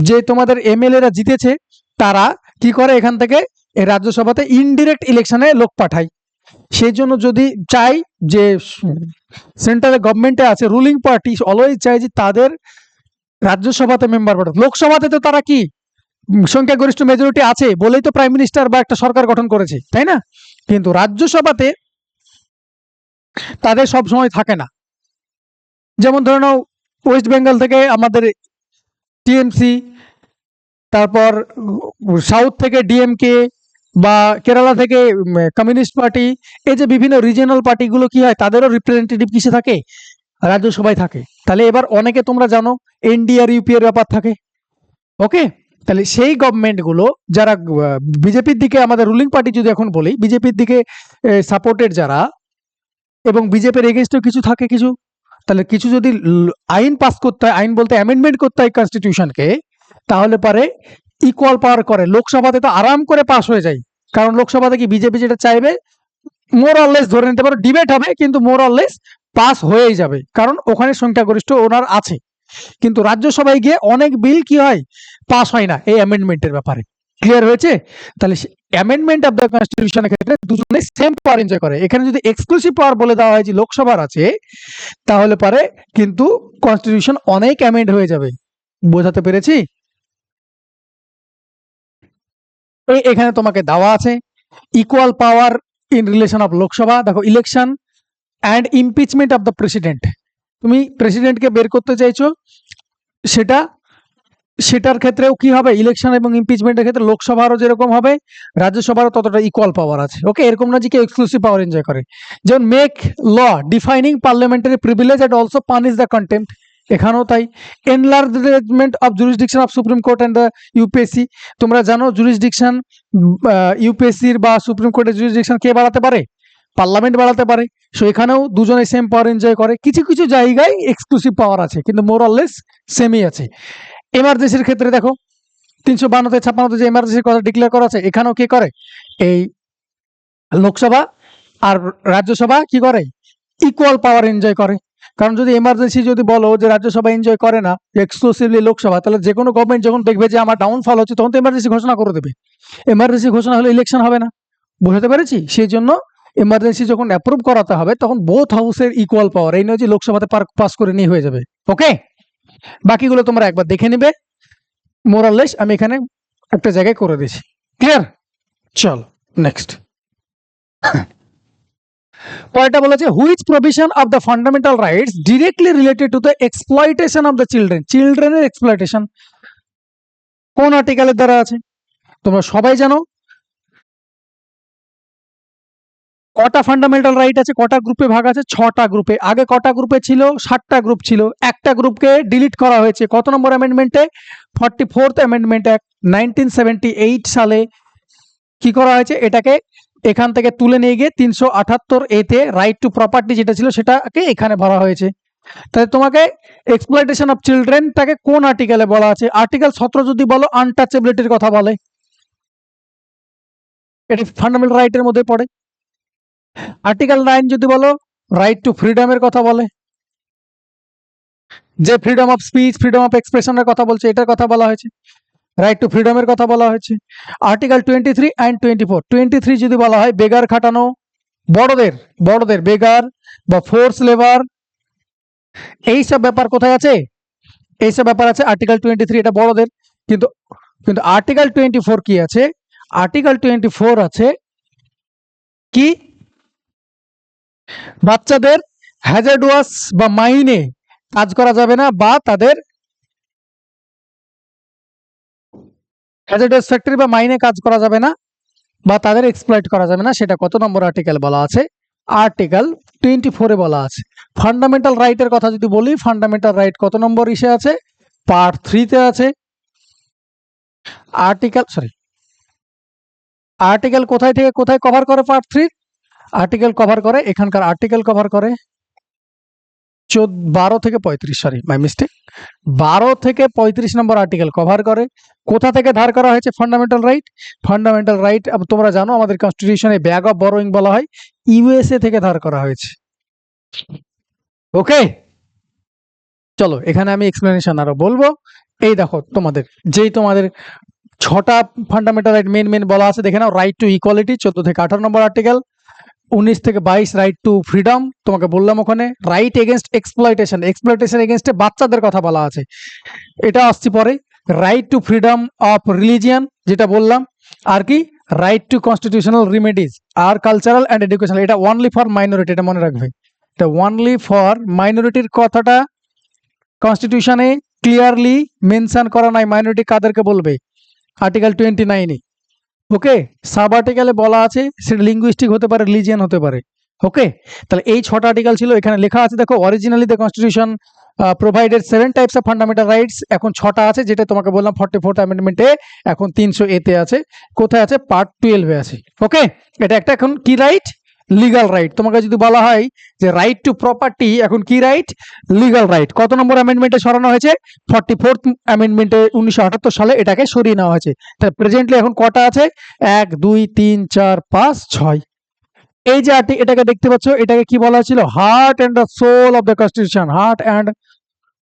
যে তোমাদের এমএলএরা জিতেছে, তারা কি করে এখান থেকে এই রাজ্যসভাতে ইনডিরেক্ট ইলেকশনে লোক পাঠায়। সেই জন্য যদি চাই যে সেন্ট্রাল গভর্নমেন্টে আছে রুলিং পার্টি অলওয়েজ চাই যে তাদের রাজ্যসভাতে মেম্বার পাঠাতে। লোকসভাতে তো তারা কি সংখ্যাগরিষ্ঠ মেজরিটি আছে বলেই তো প্রাইম মিনিস্টার বা একটা সরকার গঠন করেছে, তাই না? কিন্তু রাজ্যসভাতে তাদের সব সময় থাকে না। যেমন ধরে নাও, ওয়েস্ট বেঙ্গল থেকে আমাদের টিএমসি, তারপর সাউথ থেকে ডিএমকে, বা কেরালা থেকে কমিউনিস্ট পার্টি, এই যে বিভিন্ন রিজিয়নাল পার্টিগুলো কি হয়, তাদেরও রিপ্রেজেন্টেটিভ কিসে থাকে, রাজ্যসভায় থাকে। তাহলে এবার অনেকে তোমরা জানো এনডিআর ইউপি এর ব্যাপার থাকে। ওকে, তাহলে সেই গভর্নমেন্টগুলো যারা বিজেপির দিকে, আমাদের রুলিং পার্টি যদি এখন বলি, বিজেপির দিকে সাপোর্টেড যারা, এবং বিজেপির এগেনস্টও কিছু থাকে কিছু, তাহলে কিছু যদি আইন পাস করতে হয়, আইন বলতে অ্যামেন্ডমেন্ট করতে হয় কনস্টিটিউশনকে, তাহলে পরে ইকুয়াল পাওয়ার করে। লোকসভাতে তো আরাম করে পাস হয়ে যায়, কারণ লোকসভাতে কি বিজেপি যেটা চাইবে মোর অরলেস ধরে নিতে পারো, ডিবেট হবে কিন্তু মোর অরলেস পাস হয়েই যাবে, কারণ ওখানে সংখ্যাগরিষ্ঠ ওনার আছে। কিন্তু রাজ্যসভায় গিয়ে অনেক বিল কি হয়, পাস হয় না এই অ্যামেন্ডমেন্টের ব্যাপারে। ক্লিয়ার হয়েছে? তাহলে অ্যামেন্ডমেন্ট অফ দ্য কনস্টিটিউশনের ক্ষেত্রে দুজনে সেম পাওয়ার এনজয় করে। এখানে যদি এক্সক্লুসিভ পাওয়ার বলে দেওয়া হয় যে লোকসভার আছে, তাহলে পারে কিন্তু কনস্টিটিউশন অনেক অ্যামেন্ড হয়ে যাবে। বোঝাতে পেরেছি? এখানে তোমাকে দেওয়া আছে equal power in relation of Lok Sabha. দেখো, election and impeachment of the president, তুমি প্রেসিডেন্টকে বের করতে চাইছো, সেটার ক্ষেত্রেও কি হবে, ইলেকশন এবং ইমপিচমেন্টের ক্ষেত্রে লোকসভারও যেরকম হবে, রাজ্যসভারও ততটা ইকুয়াল পাওয়ার আছে। ওকে, এরকম না যে কেউ এক্সক্লুসিভ পাওয়ার এনজয় করে। যেমন make law defining parliamentary privilege and also punish the contempt, এখানেও তাই। Enlargement of jurisdiction of supreme court and the UPSC, তোমরা জানো জুরিসডিকশন ইউপিএসসির বা সুপ্রিম কোর্টের জুরিসডিকশন কে বাড়াতে পারে, পার্লামেন্ট বাড়াতে পারে। সো এখানেও দুজনে সেম পাওয়ার এনজয় করে। কিছু কিছু জায়গায় এক্সক্লুসিভ পাওয়ার আছে, কিন্তু মোর অরলেস সেমই আছে। এমার্জেন্সির ক্ষেত্রে দেখো 352-56 যে এমার্জেন্সির কথা ডিক্লেয়ার করা আছে, এখানেও কি করে, এই লোকসভা আর রাজ্যসভা কি করে, ইকুয়াল পাওয়ার এনজয় করে। কারণ যদি এমার্জেন্সি যদি বলো যে রাজ্যসভা এনজয় করে না, এক্সক্লুসিভলি লোকসভা, তাহলে যে কোনো গভর্নমেন্ট যখন দেখবে যে আমার ডাউনফল হচ্ছে, তখন তো এমার্জেন্সি ঘোষণা করে দেবে। এমার্জেন্সি ঘোষণা হলে ইলেকশন হবে না। বুঝতে পেরেছি? সেই জন্য এমার্জেন্সি যখন অ্যাপ্রুভ করাতে হবে, তখন বোথ হাউসের ইকুয়াল পাওয়ার, এই নয় যে লোকসভাতে পাস করে নিয়ে হয়ে যাবে। ওকে, বাকিগুলো তোমরা একবার দেখে নিবে। মোরাললেস আমি এখানে একটা জায়গায় করে দিয়েছি। ক্লিয়ার? চল নেক্সট। পরেরটা বলেছে which provision of the fundamental rights directly related to the exploitation of the চিলড্রেনের এক্সপ্লয়টেশন কোন আর্টিকেলের দ্বারা আছে? তোমরা সবাই জানো কটা ফান্ডামেন্টাল রাইট আছে, কটা গ্রুপে ভাগ আছে? 6টা গ্রুপে। আগে কটা গ্রুপে ছিল? 7টা গ্রুপ ছিল। একটা গ্রুপকে ডিলিট করা হয়েছে কত নম্বর অ্যামেন্ডমেন্টে? 44th অ্যামেন্ডমেন্ট অ্যাক্ট 1978 সালে কি করা হয়েছে? এটাকে এখান থেকে তুলে নিয়ে গিয়ে 378 এতে রাইট টু প্রপার্টি যেটা ছিল সেটাকে এখানে ভরা হয়েছে। তাহলে তোমাকে এক্সপ্লয়টেশন অফ চিলড্রেনটাকে কোন আর্টিকেলে বলা আছে? আর্টিকেল 17 যদি বলো আনটাচেবিলিটির কথা বলে, এটা ফান্ডামেন্টাল রাইটের মধ্যে পড়ে। আর্টিকেল 9 যদি বলো রাইট টু ফ্রিডমের কথা বলে, যে freedom of speech, freedom of এক্সপ্রেশনের কথা বলছে, এটার কথা বলা হয়েছে। রাইট টু ফ্রিডমের কথা বলা হয়েছে। আর্টিকেল 23 অ্যান্ড 24, 23 যদি বলা হয় বেগার খাটানো, বড়দের বেগার বা ফোর্স লেবার, এইসব ব্যাপার কোথায় আছে? এইসব ব্যাপার আছে আর্টিকেল 23, এটা বড়দের। কিন্তু কিন্তু আর্টিকেল 24 কি আছে? আর্টিকেল 24 আছে কি? বাচ্চাদের হ্যাজার্ডওয়াস বা মাইনে কাজ করা যাবে না, বা তাদের হ্যাজার্ডাস ফ্যাক্টরি বা মাইনে কাজ করা যাবে না, বা তাদের এক্সপ্লয়েট করা যাবে না। সেটা কত নম্বর আর্টিকেল বলা আছে? আর্টিকেল 24 এ বলা আছে। ফান্ডামেন্টাল রাইটের কথা যদি বলি, ফান্ডামেন্টাল রাইট কত নম্বর ইসে আছে? পার্ট 3 তে আছে। আর্টিকেল কোথায় থেকে কোথায় কভার করে? পার্ট 3 আর্টিকেল কভার করে, এখানকার আর্টিকেল কভার করে 12 থেকে 35, মাই মিস্টেক, 12 থেকে 35 নম্বর আর্টিকেল কভার করে। কোথা থেকে ধার করা হয়েছে ফান্ডামেন্টাল রাইট? ফান্ডামেন্টাল রাইট তোমরা জানো আমাদের কনস্টিটিউশনে ব্যাগ অফ বরোইং বলা হয়, ইউএসএ থেকে ধার করা হয়েছে। ওকে, চলো এখানে আমি এক্সপ্লেনেশন আরো বলবো। এই দেখো তোমাদের 6টা ফান্ডামেন্টাল রাইট মেন বলা আছে, দেখে নাও। রাইট টু ইকুয়ালিটি 14 থেকে 18 নম্বর আর্টিকেল। 19 থেকে 22 রাইট টু ফ্রিডম, তোমাকে বললাম ওখানে। রাইট এগেনস্ট এক্সপ্লয়টেশন এগেনস্টে বাচ্চাদের কথা বলা আছে, এটা আসছে পরে। Right to freedom of religion যেটা বললাম, আর কি রাইট টু কনস্টিটিউশনাল রিমেডিজ আর কালচারাল অ্যান্ড এডুকেশনাল, এটা অনলি ফর মাইনরিটি, এটা মনে রাখবে। এটা অনলি ফর মাইনরিটির কথাটা কনস্টিটিউশনে ক্লিয়ারলি মেনশন করা নাই, মাইনরিটি কাদেরকে বলবে, আর্টিকেল 29 এ। ওকে, সাব আর্টিকেলে বলা আছে সেটা লিঙ্গুইস্টিক হতে পারে, রিলিজিয়ান হতে পারে। ওকে, তাহলে এই 6টা আর্টিকেল ছিল, এখানে লেখা আছে দেখো। Originally the constitution provided 7 types of fundamental rights, এখন 6টা আছে, যেটা তোমাকে বললাম 44th অ্যামেন্ডমেন্টে, এখন 300 তে আছে। কোথায় আছে? পার্ট 12 এ আছে। ওকে, এটা একটা এখন কি রাইট? Legal right. তোমাকে যদি বলা হয় যে রাইট টু প্রপার্টি, এখন কি রাইট? Legal right. কত নম্বর অ্যামেন্ডমেন্টে সরানো হয়েছে? 44th অ্যামেন্ডমেন্টে 1978 সালে এটাকে সরিয়ে নেওয়া হয়েছে। তাহলে প্রেজেন্টলি এখন কটা আছে? 1 2 3 4 5 6। এই যে এটাকে দেখতে পাচ্ছ, এটাকে কি বলা হয়েছিল? Heart and the soul of the constitution, heart and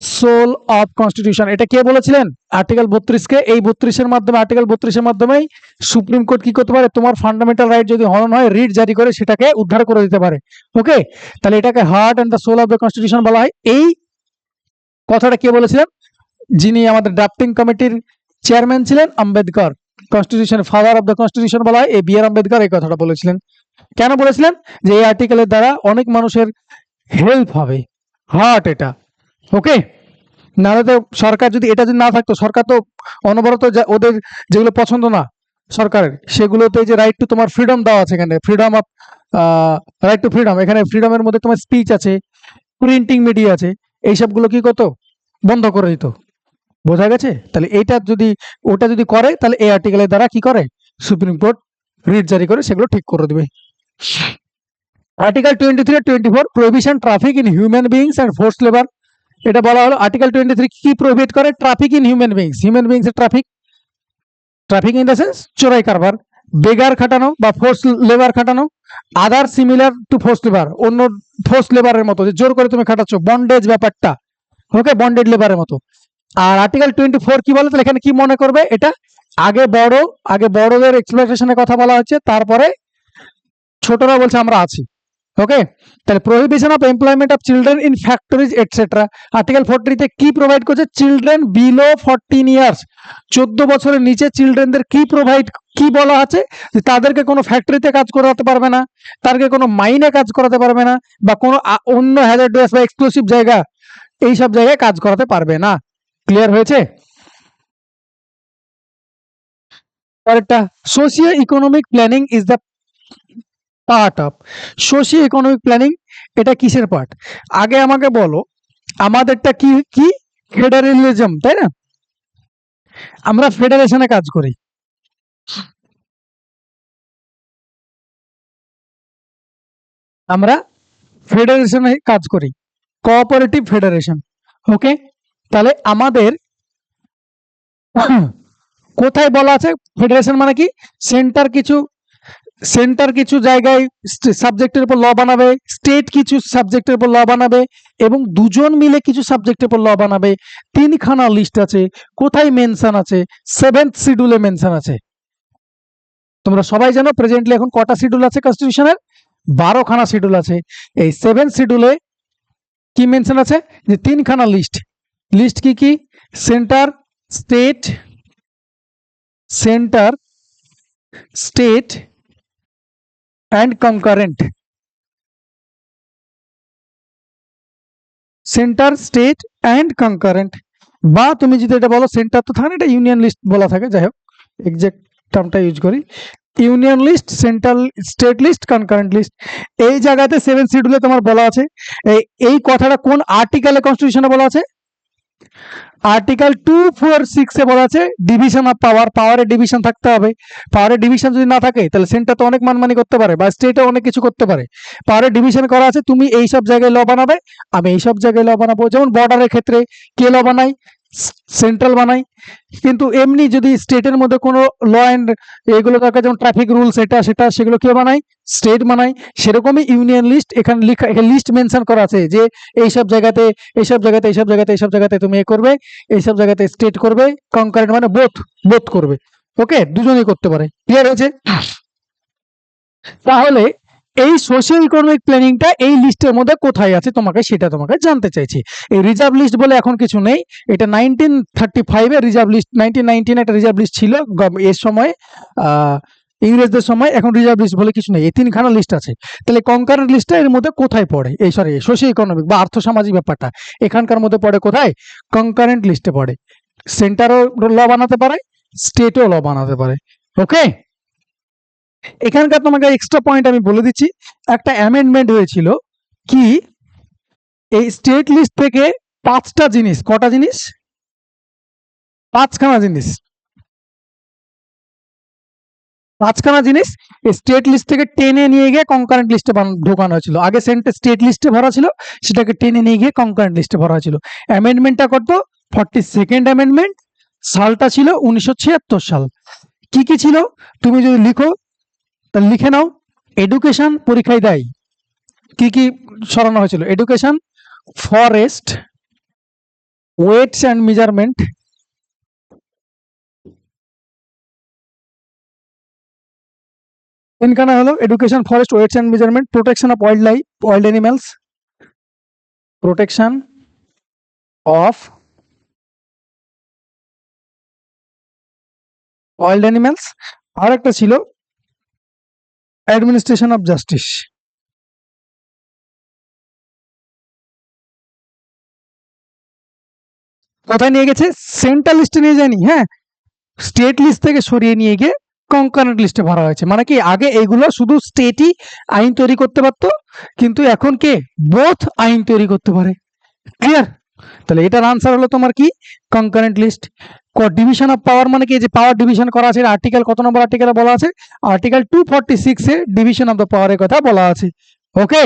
soul of constitution. এটা কে বলেছিলেন? আর্টিকেল 32 কে। এই 32 এর মাধ্যমে, আর্টিকেল 32 এর মাধ্যমেই সুপ্রিম কোর্ট কি করতে পারে? তোমার ফান্ডামেন্টাল রাইট যদি হনন হয়, রিট জারি করে সেটাকে উদ্ধার করে দিতে পারে। ওকে, তাহলে এটাকে heart and the soul of the constitution বলা হয়। এই কথাটা কে বলেছিলেন? যিনি আমাদের ড্রাফটিং কমিটির চেয়ারম্যান ছিলেন, Ambedkar. Constitution father of the constitution বলা হয়, বি আর আম্বেদকর এই কথাটা বলেছিলেন। কেন বলেছিলেন? যে এই আর্টিকেলের দ্বারা অনেক মানুষের হেল্প হবে, হার্ট এটা। ওকে, নাহলে তো সরকার যদি এটা যদি না থাকতো, সরকার তো অনবরত ওদের যেগুলো পছন্দ না সরকারের, সেগুলোতে যে রাইট টু তোমার ফ্রিডম দেওয়া আছে, এখানে freedom of right to freedom, এখানে ফ্রিডমের মধ্যে তোমার স্পিচ আছে, প্রিন্টিং মিডিয়া আছে, এইসবগুলো কি করতো? বন্ধ করে দিত। বোঝা গেছে? তাহলে এইটা যদি ওটা যদি করে, তাহলে এই আর্টিকেলের দ্বারা কি করে? সুপ্রিম কোর্ট রিট জারি করে সেগুলো ঠিক করে দেবে। আর্টিকেল 23 আর 24 prohibition traffic in human beings and force labour, এটা বলা হলো। আর্টিকেল 23 কি প্রোহিবিট করে? ট্রাফিক ইন হিউম্যান বিংস এর ট্রাফিক ইন দ্য সেন্স চোরাই কারবার, বেগার খাটানো বা ফোর্স লেবার খাটানো, other similar to force labour, অন্য ফোর্স লেবারের মতো, যে জোর করে তুমি খাটাচ্ছ, বন্ডেজ ব্যাপারটা। ওকে, বন্ডেড লেবারের মতো। আর আর্টিকেল 24 কি বলে? তাহলে এখানে কি মনে করবে? এটা আগে বড়দের এক্সপ্লয়টেশনের কথা বলা হচ্ছে, তারপরে ছোটরা বলছে আমরা আছি। ওকে, তাহলে prohibition of employment of children in factories etcetera, article 40 তে কি প্রোভাইড করছে? চিলড্রেন বিলো 14 ইয়ার্স, 14 বছরের নিচে চিলড্রেনদের কি প্রোভাইড, কি বলা আছে? যে তাদেরকে কোনো ফ্যাক্টরিতে কাজ করাতে পারবে না, তাদেরকে কোনো মাইনে কাজ করাতে পারবে না, বা কোনো অন্য হ্যাজার্ডাস বা এক্সক্লুসিভ জায়গা, এই সব জায়গায় কাজ করাতে পারবে না। ক্লিয়ার হয়েছে? পরেরটা, socio economic planning is the part of. Socio economic planning এটা কিসের পার্ট? আগে আমাকে বলো, আমাদেরটা কি কি ফেডারেলিজম, তাই না? আমরা ফেডারেশনে কাজ করি, আমরা ফেডারেশনে কাজ করি, কোঅপারেটিভ ফেডারেশন। ওকে, তাহলে আমাদের কোথায় বলা আছে ফেডারেশন মানে কি? সেন্টার কিছু জায়গায় সাবজেক্টের উপর ল বানাবে, স্টেট কিছু সাবজেক্টের উপর ল বানাবে, এবং দুজন মিলে কিছু সাবজেক্টের উপর ল বানাবে। তিনখানা লিস্ট আছে, কোথায় মেনশন আছে? 7th শিডিউলে মেনশন আছে। তোমরা সবাই জানো প্রেজেন্টলি এখন কটা শিডিউল আছে কনস্টিটিউশনের? 12খানা শিডিউল আছে। এই 7th শিডিউলে কি মেনশন আছে? যে তিনখানা লিস্ট। লিস্ট কি কি? Centre, state, centre, state and concurrent. Centre, state and concurrent, বা তুমি যদি এটা বলো সেন্টার তো থাকে না, এটা ইউনিয়ন লিস্ট বলা থাকে, যাই হোক এক্সাক্ট টার্মটা ইউজ করি। Union list, central state list, concurrent list. এই জায়গাতে 7 শিডিউলে তোমার বলা আছে। এই কথাটা কোন আর্টিকেলে কনস্টিটিউশনে বলা আছে? আর্টিকেল 246 এ বলা আছে ডিভিশন অফ পাওয়ার, পাওয়ারের ডিভিশন থাকতে হবে। পাওয়ারের ডিভিশন যদি না থাকে তাহলে সেন্টার তো অনেক মানমানি করতে পারে, বা স্টেটে অনেক কিছু করতে পারে। পাওয়ারের ডিভিশন করা আছে, তুমি এই সব জায়গায় ল বানাবে, আমি এই সব জায়গায় ল বানাবো। যেমন বর্ডারের ক্ষেত্রে কে ল বানাই? সেন্ট্রাল বানাই। কিন্তু এমনি যদি স্টেটের মধ্যে কোনো ল অ্যান্ড এগুলো দরকার, যেমন ট্রাফিক রুলস, এটা সেটা, সেগুলো কে বানাই? স্টেট বানাই। সেরকমই ইউনিয়ন লিস্ট, এখানে লিস্ট মেনশন করা আছে যে এইসব জায়গাতে, এইসব জায়গাতে, এইসব জায়গাতে, এইসব জায়গাতে তুমি এ করবে, এইসব জায়গাতে স্টেট করবে, কনকারেন্ট মানে বোথ করবে। ওকে, দুজনেই করতে পারে। ক্লিয়ার হয়েছে? তাহলে এই সোশিও ইকোনমিক প্ল্যানিংটা এই লিস্টের মধ্যে কোথায় আছে তোমাকে সেটা তোমাকে জানতে চাইছি। এই রিজার্ভ লিস্ট বলে এখন কিছু নেই, এটা 1935 এর রিজার্ভ লিস্ট, 1919 একটা রিজার্ভ লিস্ট ছিল এর সময়, ইংরেজদের সময়। এখন রিজার্ভ লিস্ট বলে কিছু নেই, এই তিনখানা লিস্ট আছে। তাহলে কনকারেন্ট লিস্টটা এর মধ্যে কোথায় পড়ে? এই সরি, সোশিও ইকোনমিক বা আর্থসামাজিক ব্যাপারটা এখানকার মধ্যে পড়ে কোথায়? কনকারেন্ট লিস্টে পড়ে। সেন্টারও ল বানাতে পারে, স্টেটও ল বানাতে পারে। ওকে, এখানকার তোমাকে এক্সট্রা পয়েন্ট আমি বলে দিচ্ছি। একটা অ্যামেন্ডমেন্ট হয়েছিল কি, এই স্টেট লিস্ট থেকে 5টা জিনিস, কটা জিনিস? 5খানা জিনিস, 5খানা জিনিস স্টেট লিস্ট থেকে টেনে নিয়ে গিয়ে কনকারেন্ট লিস্টে ঢোকানো হয়েছিল। আগে স্টেট লিস্টে ভরা ছিল, সেটাকে টেনে নিয়ে গিয়ে কনকারেন্ট লিস্টে ভরা হয়েছিল। অ্যামেন্ডমেন্টটা কত? 42nd amendment. সালটা ছিল 1976 সাল। কি কি ছিল তুমি যদি লিখো তাহলে লিখে নাও। এডুকেশন পরীক্ষায় দেয়, কি কি সরানো হয়েছিল? Education, forest, weights and measurement, তিনখানা হলো education, forest, weights and measurement, protection of wild life, wild animals, protection of wild animals, আর একটা ছিল অ্যাডমিনিস্ট্রেশন অফ জাস্টিস। কোথায় নিয়ে গেছে? সেন্ট্রাল লিস্টে নিয়ে যায়নি, হ্যাঁ, স্টেট লিস্ট থেকে সরিয়ে নিয়ে গিয়ে কনকারেন্ট লিস্টে ভরা হয়েছে। মানে কি, আগে এইগুলো শুধু স্টেটই আইন তৈরি করতে পারতো, কিন্তু এখন কে বোথ আইন তৈরি করতে পারে। ক্লিয়ার? তাহলে এটার আনসার হলো তোমার কি? Concurrent list. Division of power মানে কি, যে পাওয়ার ডিভিশন করা আছে, আর্টিকেল কত নম্বর আর্টিকেলে বলা আছে? Article 246 A division of the পাওয়ারের কথা বলা আছে। ওকে,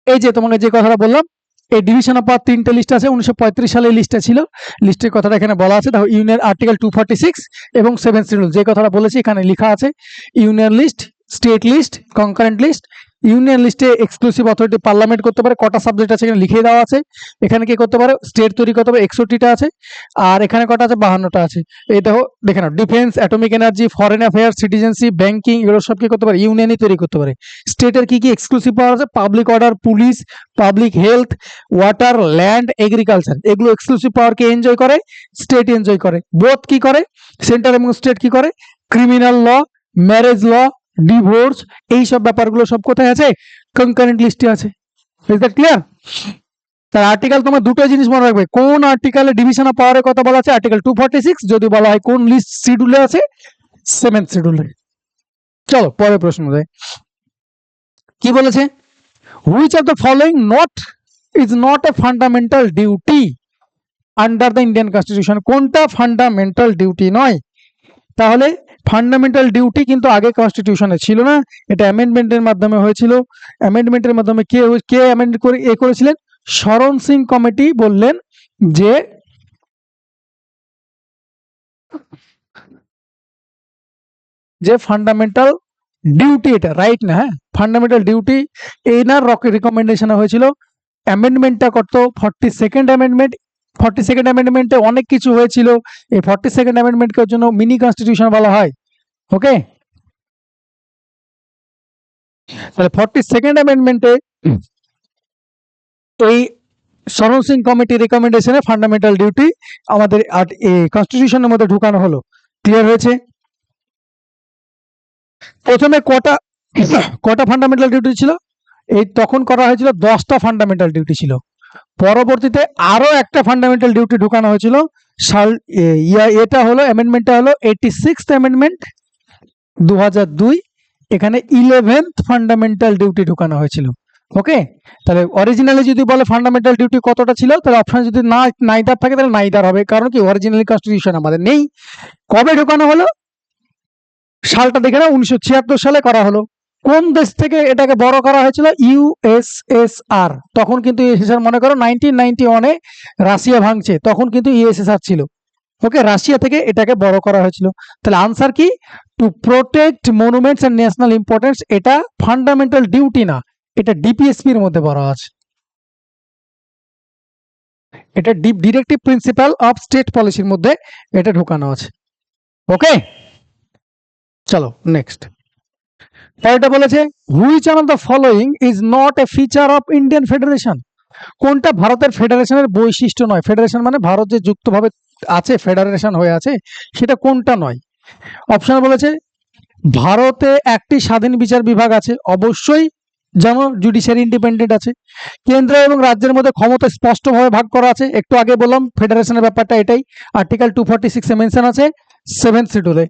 এই যে তোমাকে যে কথাটা বললাম, এই ডিভিশন অফ পাওয়ার 3টে লিস্ট আছে। 1935 সালে লিস্টটা ছিল, লিস্টের কথাটা এখানে বলা আছে। দেখো, ইউনিয়ন আর্টিকেল 246 এবং 7 শিডিউল, যে কথাটা বলেছি এখানে লেখা আছে। Union list, state list, concurrent list, union লিস্টে এক্সক্লুসিভ অথরিটি পার্লামেন্ট করতে পারে, কটা সাবজেক্ট আছে এখানে লিখে দেওয়া আছে। এখানে কি করতে পারে, স্টেট তৈরি করতে পারে, 61টা আছে। আর এখানে কটা আছে, 52টা আছে। এই দেখো দেখে নাও, defence, atomic energy, foreign affairs, citizenship, banking, এগুলো সব কি করতে পারে, ইউনিয়নই তৈরি করতে পারে। স্টেটের কি কি এক্সক্লুসিভ পাওয়ার আছে, public order, police, public health, water, land, agriculture, এগুলো এক্সক্লুসিভ পাওয়ার কে এনজয় করে, স্টেট এনজয় করে। বোথ কি করে, সেন্টার এবং স্টেট কি করে, ক্রিমিনাল ল, ম্যারেজ ল, ডিভোর্স, এই সব ব্যাপারগুলো সব কোথায় আছে, কনকারেন্ট লিস্টে আছে। Is that clear? তার আর্টিকেল তোমার দুটো জিনিস মনে রাখবে, কোন আর্টিকেলে ডিভিশন অফ পাওয়ারের কথা বলা আছে, আর্টিকেল 246, যদি বলা হয় কোন লিস্ট শিডিউলে আছে, 7th শিডিউলে। চলো পরের প্রশ্ন দেয়, কি বলেছে, which of the following not is not a fundamental duty under the Indian constitution, কোনটা ফান্ডামেন্টাল ডিউটি নয়। তাহলে ফান্ডামেন্টাল ডিউটি কিন্তু আগে কনস্টিটিউশনে ছিল না, এটা অ্যামেন্ডমেন্টের মাধ্যমে হয়েছিল। অ্যামেন্ডমেন্টের মাধ্যমে কে কে অ্যামেন্ড করে করেছিলেন, শরণ সিং কমিটি বললেন যে ফান্ডামেন্টাল ডিউটি, এটা রাইট না, হ্যাঁ ফান্ডামেন্টাল ডিউটি এনার রিকমেন্ডেশনে হয়েছিল। অ্যামেন্ডমেন্টটা করতো 42nd অ্যামেন্ডমেন্ট। 42nd অ্যামেন্ডমেন্টে অনেক কিছু হয়েছিল, এই 42nd অ্যামেন্ডমেন্টকে জন্য মিনি কনস্টিটিউশন বলা হয়। ওকে, তাহলে 42nd অ্যামেন্ডমেন্টে এই শরণ সিং কমিটি রিকমেন্ডেশনে ফান্ডামেন্টাল ডিউটি আমাদের কনস্টিটিউশনের মধ্যে ঢুকানো হলো। ক্লিয়ার হয়েছে? প্রথমে কটা কটা ফান্ডামেন্টাল ডিউটি ছিল, এই তখন করা হয়েছিল 10টা ফান্ডামেন্টাল ডিউটি ছিল। পরবর্তীতে আরো একটা ফান্ডামেন্টাল ডিউটি ঢুকানো হয়েছিল, এটা হলো অ্যামেন্ডমেন্টটা হলো 86th অ্যামেন্ডমেন্ট 2002, এখানে 11th ফান্ডামেন্টাল ডিউটি ঢুকানো হয়েছিল। ওকে, তাহলে অরিজিনালি যদি বলে ফান্ডামেন্টাল ডিউটি কতটা ছিল, তাহলে অপশন যদি নাইদার থাকে তাহলে নাইদার হবে, কারণ কি অরিজিনালি কনস্টিটিউশন আমাদের নেই। কবে ঢুকানো হলো, সালটা দেখে না, 1976 সালে করা হলো। কোন দেশ থেকে এটাকে বড় করা হয়েছিল, ইউএসএসআর। তখন কিন্তু ইউএসএসআর, মনে করো 1991-এ রাশিয়া ভাঙছে, তখন কিন্তু ইউএসএসআর ছিল। ওকে, রাশিয়া থেকে এটাকে বড় করা হয়েছিল। তাহলে আনসার কি, to protect monuments and national importance, এটা ফান্ডামেন্টাল ডিউটি না, এটা ডিপিএসপি এর মধ্যে বলা আছে। এটা ডিরেক্টিভ প্রিন্সিপাল অফ স্টেট পলিসির মধ্যে এটা ঢোকানো আছে। ওকে, চলো নেক্সট। এটা বলেছে, which one of the following is not a feature of Indian federation, কোনটা ভারতের ফেডারেশনের বৈশিষ্ট্য নয়। ফেডারেশন মানে ভারত যে যুক্তভাবে আছে, ফেডারেশন হয়ে আছে, সেটা কোনটা নয়। অপশন বলেছে, ভারতে একটি স্বাধীন বিচার বিভাগ আছে, অবশ্যই যেমন জুডিশিয়ারি ইন্ডিপেন্ডেন্ট আছে। কেন্দ্র এবং রাজ্যের মধ্যে ক্ষমতা স্পষ্টভাবে ভাগ করা আছে, একটু আগে বললাম ফেডারেশনের ব্যাপারটা এটাই, আর্টিকেল 246 এ মেনশন আছে। 7th শিডিউলে,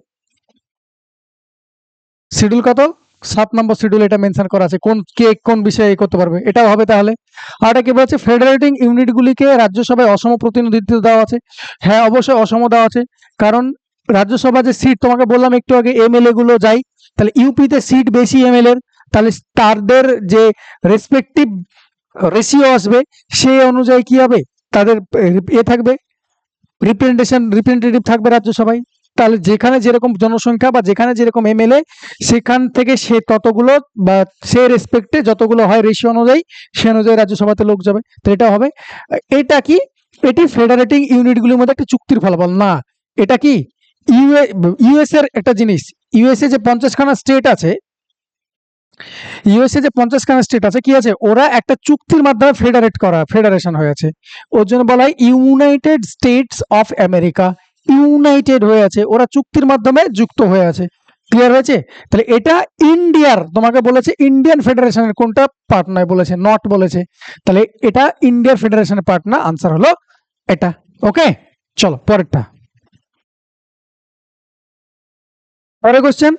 শিডিউল কত, 7 নম্বর শিডিউল এটা মেনশন করা আছে, কোন বিষয়ে করতে পারবে, এটাও হবে। তাহলে আর এটা কি বলছে, ফেডারেটিং ইউনিটগুলিকে রাজ্যসভায় অসম প্রতিনিধিত্ব দেওয়া আছে। হ্যাঁ অবশ্যই অসম দেওয়া আছে, কারণ রাজ্যসভা যে সিট তোমাকে বললাম একটু আগে, এমএলএ গুলো যায়, তাহলে ইউপিতে সিট বেশি এমএলএ, তাহলে তাদের যে রেসপেক্টিভ রেশিও আসবে সেই অনুযায়ী কি হবে, তাদের থাকবে, রিপ্রেজেন্টেটিভ থাকবে রাজ্যসভায়। তাহলে যেখানে যেরকম জনসংখ্যা বা যেখানে যেরকম এমএলএ, সেখান থেকে সে ততগুলো বা সে রেসপেক্টে যতগুলো হয় রেশিও অনুযায়ী, সে অনুযায়ী রাজ্যসভাতে লোক যাবে। তো এটা হবে, এটা কি, এটি ফেডারেটিং ইউনিটগুলির মধ্যে একটা চুক্তির ফলাফল না, এটা কি ইউএস এর একটা জিনিস। ইউএসএ যে 50খানা স্টেট আছে, ইউএসএ যে 50খানা স্টেট আছে, কি আছে, ওরা একটা চুক্তির মাধ্যমে ফেডারেশন হয়েছে, ওর জন্য বলা হয় United states of America. United হয়ে আছে, ওরা চুক্তির মাধ্যমে যুক্ত হয়ে আছে। ক্লিয়ার হয়েছে? তাহলে এটা ইন্ডিয়ার, তোমাকে বলেছে ইন্ডিয়ান ফেডারেশনের কোনটা পার্ট নয়, বলেছে নট বলেছে, তাহলে এটা ইন্ডিয়ার ফেডারেশনের পার্ট না, আনসার হলো এটা। ওকে, চলো পরেরটা। পরের কোশ্চেন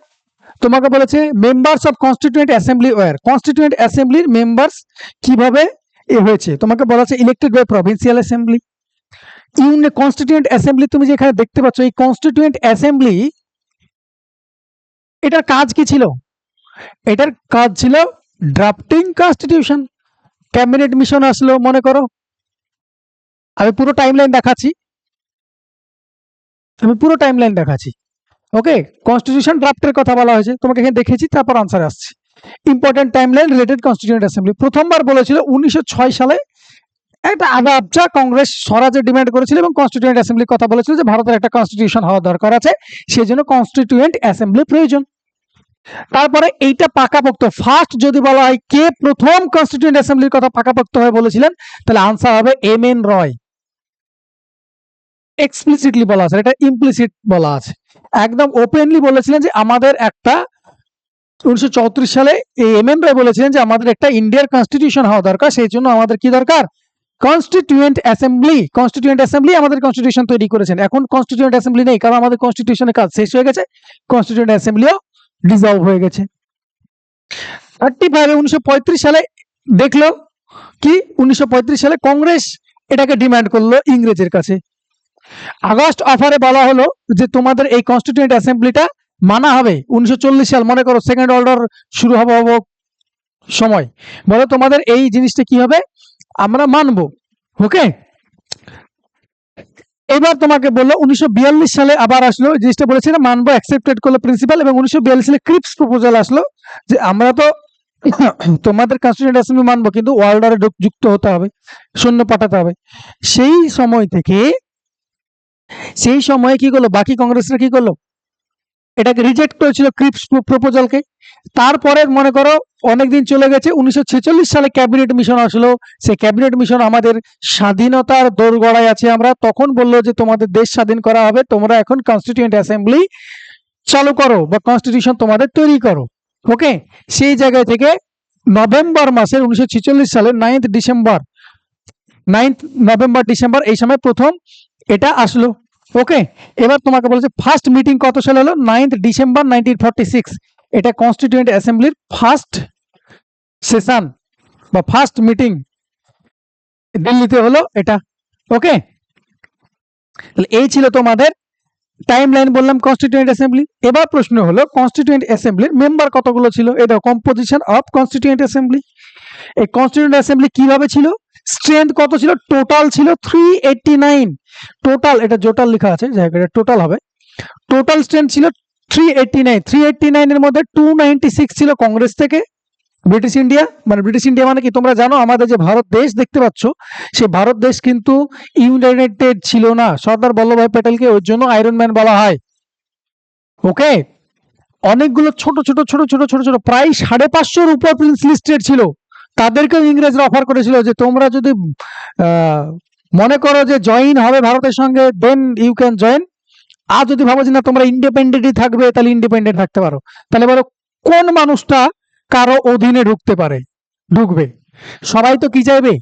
তোমাকে বলেছে, members of constituent assembly were, constituent অ্যাসেম্বলির মেম্বার্স কিভাবে হয়েছে, তোমাকে বলা আছে elected by provincial assembly. Constituent assembly তুমি যেখানে দেখতে পাচ্ছ, এই কনস্টিটিউয়েন্ট অ্যাসেম্বলি, এটার কাজ কি ছিল, এটার কাজ ছিল ড্রাফটিং কনস্টিটিউশন। ক্যাবিনেট মিশন আসলো, মনে করো, আমি পুরো টাইমলাইন দেখাচ্ছি। ওকে, কনস্টিটিউশন ড্রাফটের কথা বলা হয়েছে, তোমাকে এখানে দেখেছি, তারপর আনসার আসছে। Important timeline related constituent assembly প্রথমবার বলেছিল 1906 সালে, একটা আগাবছা কংগ্রেস স্বরাজের ডিমান্ড করেছিল এবং কনস্টিটিউয়েন্ট অ্যাসেম্বলির কথা বলেছিল যে ভারতের একটা কনস্টিটিউশন হওয়া দরকার আছে, সেই জন্য কনস্টিটিউয়েন্ট অ্যাসেম্বলি প্রয়োজন। তারপরে এইটা পাকাপোক্ত ফার্স্ট যদি বলা হয় কে প্রথম কনস্টিটিউয়েন্ট অ্যাসেম্বলির কথা পাকাপোক্ত হয়ে বলেছিলেন, তাহলে আনসার হবে এম.এন. রয়। এক্সপ্লিসিটলি বলা আছে, এটা ইমপ্লিসিট বলা আছে, একদম ওপেনলি বলেছিলেন যে আমাদের একটা 1934 সালে এই এম.এন. রয় বলেছিলেন যে আমাদের একটা ইন্ডিয়ার কনস্টিটিউশন হওয়া দরকার, সেই জন্য আমাদের কি দরকার, কনস্টিটিউয়েন্ট অ্যাসেম্বলি। কনস্টিটিউয়েন্ট অ্যাসেম্বলি আমাদের কনস্টিটিউশন তৈরি করেছেন। এখন কনস্টিটিউয়েন্ট অ্যাসেম্বলি নেই, কারণ আমাদের কনস্টিটিউশনের কাজ শেষ হয়ে গেছে, কনস্টিটিউয়েন্ট অ্যাসেম্বলিও ডিসলভ হয়ে গেছে। 1935 সালে দেখলো কি, 1935 সালে কংগ্রেস এটাকে ডিমান্ড করলো ইংরেজের কাছে। আগস্ট অফারে বলা হলো যে তোমাদের এই কনস্টিটিউয়েন্ট অ্যাসেম্বলিটা মানা হবে। 1940 সাল মনে করো সেকেন্ড অর্ডার শুরু হবে সময়, বলো তোমাদের এই জিনিসটা কি হবে, আমরা মানবো। ওকে, এবার তোমাকে বললো 1942 সালে আবার আসলো জিনিসটা বলেছে না মানবো, অ্যাকসেপ্টেড করলো প্রিন্সিপাল, এবং 1942 সালে ক্রিপস প্রপোজাল আসলো যে আমরা তো তোমাদের কনস্টিটিউয়েন্ট অ্যাসেম্বলি মানবো, কিন্তু ওয়ার্ল্ডারে যুক্ত হতে হবে, সৈন্য পাঠাতে হবে। সেই সময়ে কি করলো বাকি কংগ্রেসরা, কি করলো, এটাকে রিজেক্ট করেছিল ক্রিপস প্রপোজালকে। তারপরে মনে করো অনেকদিন চলে গেছে, 1946 সালে ক্যাবিনেট মিশন আসলো। সেই ক্যাবিনেট মিশন আমাদের স্বাধীনতার দোরগোড়ায় আছে, আমরা তখন বললো যে তোমাদের দেশ স্বাধীন করা হবে, তোমরা এখন কনস্টিটিউয়েন্ট অ্যাসেম্বলি চালু করো বা কনস্টিটিউশন তোমাদের তৈরি করো। ওকে, সেই জায়গা থেকে নভেম্বর মাসের 1946 সালের 9 নভেম্বর ডিসেম্বর এই সময় প্রথম এটা আসলো। ওকে, এবার তোমাকে বলেছে ফার্স্ট মিটিং কত সালে হলো, 9 ডিসেম্বর 1946। এটা কনস্টিটিউয়েন্ট অ্যাসেম্বলির ফার্স্ট সেশন বা ফার্স্ট মিটিং দিল্লিতে হলো এটা। ওকে, তাহলে এই ছিল তোমাদের টাইম লাইন বললাম কনস্টিটিউয়েন্ট অ্যাসেম্বলি। এবার প্রশ্ন হলো কনস্টিটিউয়েন্ট অ্যাসেম্বলির মেম্বার কতগুলো ছিল, এটা কম্পোজিশন অফ কনস্টিটিউয়েন্ট অ্যাসেম্বলি। এই কনস্টিটিউয়েন্ট অ্যাসেম্বলি কিভাবে ছিল, স্ট্রেংথ কত ছিল, টোটাল ছিল 389, টোটাল, এটা জোটাল লেখা আছে, জায়গাটা টোটাল হবে, টোটাল স্ট্রেংথ ছিল 389 এর মধ্যে 296 ছিল কংগ্রেস থেকে, ব্রিটিশ ইন্ডিয়া মানে কি তোমরা জানো আমাদের যে ভারত দেশ দেখতে পাচ্ছ, সে ভারত দেশ কিন্তু ইউনাইটেড ছিল না। সর্দার বল্লভভাই প্যাটেলকে ওই জন্য আয়রন ম্যান বলা হয়। ওকে, অনেকগুলো ছোট ছোট প্রায় 550-র উপর প্রিন্স লিস্টেড ছিল, তাদেরকেও ইংরেজরা অফার করেছিল যে তোমরা যদি মনে করো যে জয়েন হবে ভারতের সঙ্গে, দেন ইউ ক্যান জয়েন, আর যদি ভাবো যে না তোমরা ইন্ডিপেন্ডেন্টই থাকবে, তাহলে ইন্ডিপেন্ডেন্ট থাকতে পারো। তাহলে বলো কোন মানুষটা কারো অধীনে ঢুকবে? সবাই তো কি চাইবে,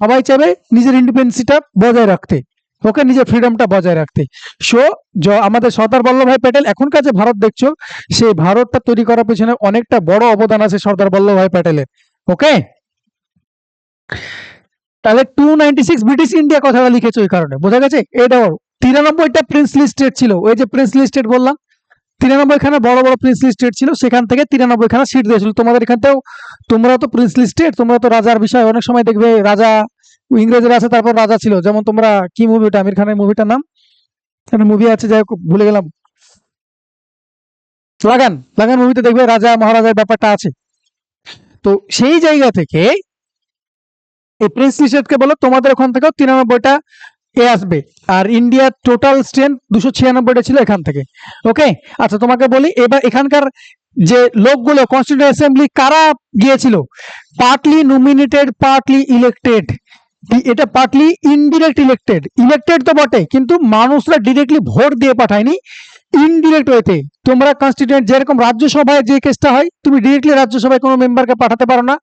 সবাই চাইবে নিজের ইন্ডিপেন্ডেন্সিটা বজায় রাখতে, ওকে, নিজের ফ্রিডমটা বজায় রাখতে। সো আমাদের সর্দার বল্লভভাই প্যাটেল এখনকার যে ভারত দেখছো, সেই ভারতটা তৈরি করার পেছনে অনেকটা বড় অবদান আছে সর্দার বল্লভভাই প্যাটেলের। ওকে, তাহলে 296 ব্রিটিশ ইন্ডিয়া কথাটা লিখেছে ওই কারণে, বোঝা গেছে। এটাও 93টা প্রিন্সলি স্টেট ছিল, ওই যে প্রিন্সলি স্টেট বললাম 93 খানা বড় বড় প্রিন্সলি স্টেট ছিল, সেখান থেকে 93 খানা সিট দিয়েছিল। তোমাদের এখানতেও, তোমরা তো প্রিন্সলি স্টেট, তোমরা তো রাজার বিষয় অনেক সময় দেখবে, রাজা ইংরেজরা আছে তারপর রাজা ছিল, যেমন তোমরা কি মুভিটা, আমির খানের মুভিটার নাম, মুভি আছে যাই ভুলে গেলাম, লাগান মুভিতে দেখবে রাজা মহারাজার ব্যাপারটা আছে। তো সেই জায়গা থেকে এই প্রিন্সলি স্টেটকে বলো তোমাদের ওখান থেকেও 93টা আসবে, আর ইন্ডিয়ার টোটাল স্ট্রেংথ 296টা ছিল এখান থেকে। ওকে, আচ্ছা তোমাকে বলি এবার এখানকার যে লোকগুলো কনস্টিটিউয়েন্ট অ্যাসেম্বলি কারা গিয়েছিল, পার্টলি নমিনেটেড পার্টলি ইলেক্টেড, এটা পার্টলি ইনডিরেক্ট ইলেক্টেড তো বটে, কিন্তু মানুষরা ডিরেক্টলি ভোট দিয়ে পাঠায়নি, ইনডিরেক্ট ওয়েতে। তোমরা কনস্টিটিউয়েন্ট যেরকম রাজ্যসভায় যে কেসটা হয়, তুমি ডিরেক্টলি রাজ্যসভায় কোনো মেম্বারকে পাঠাতে পারো না,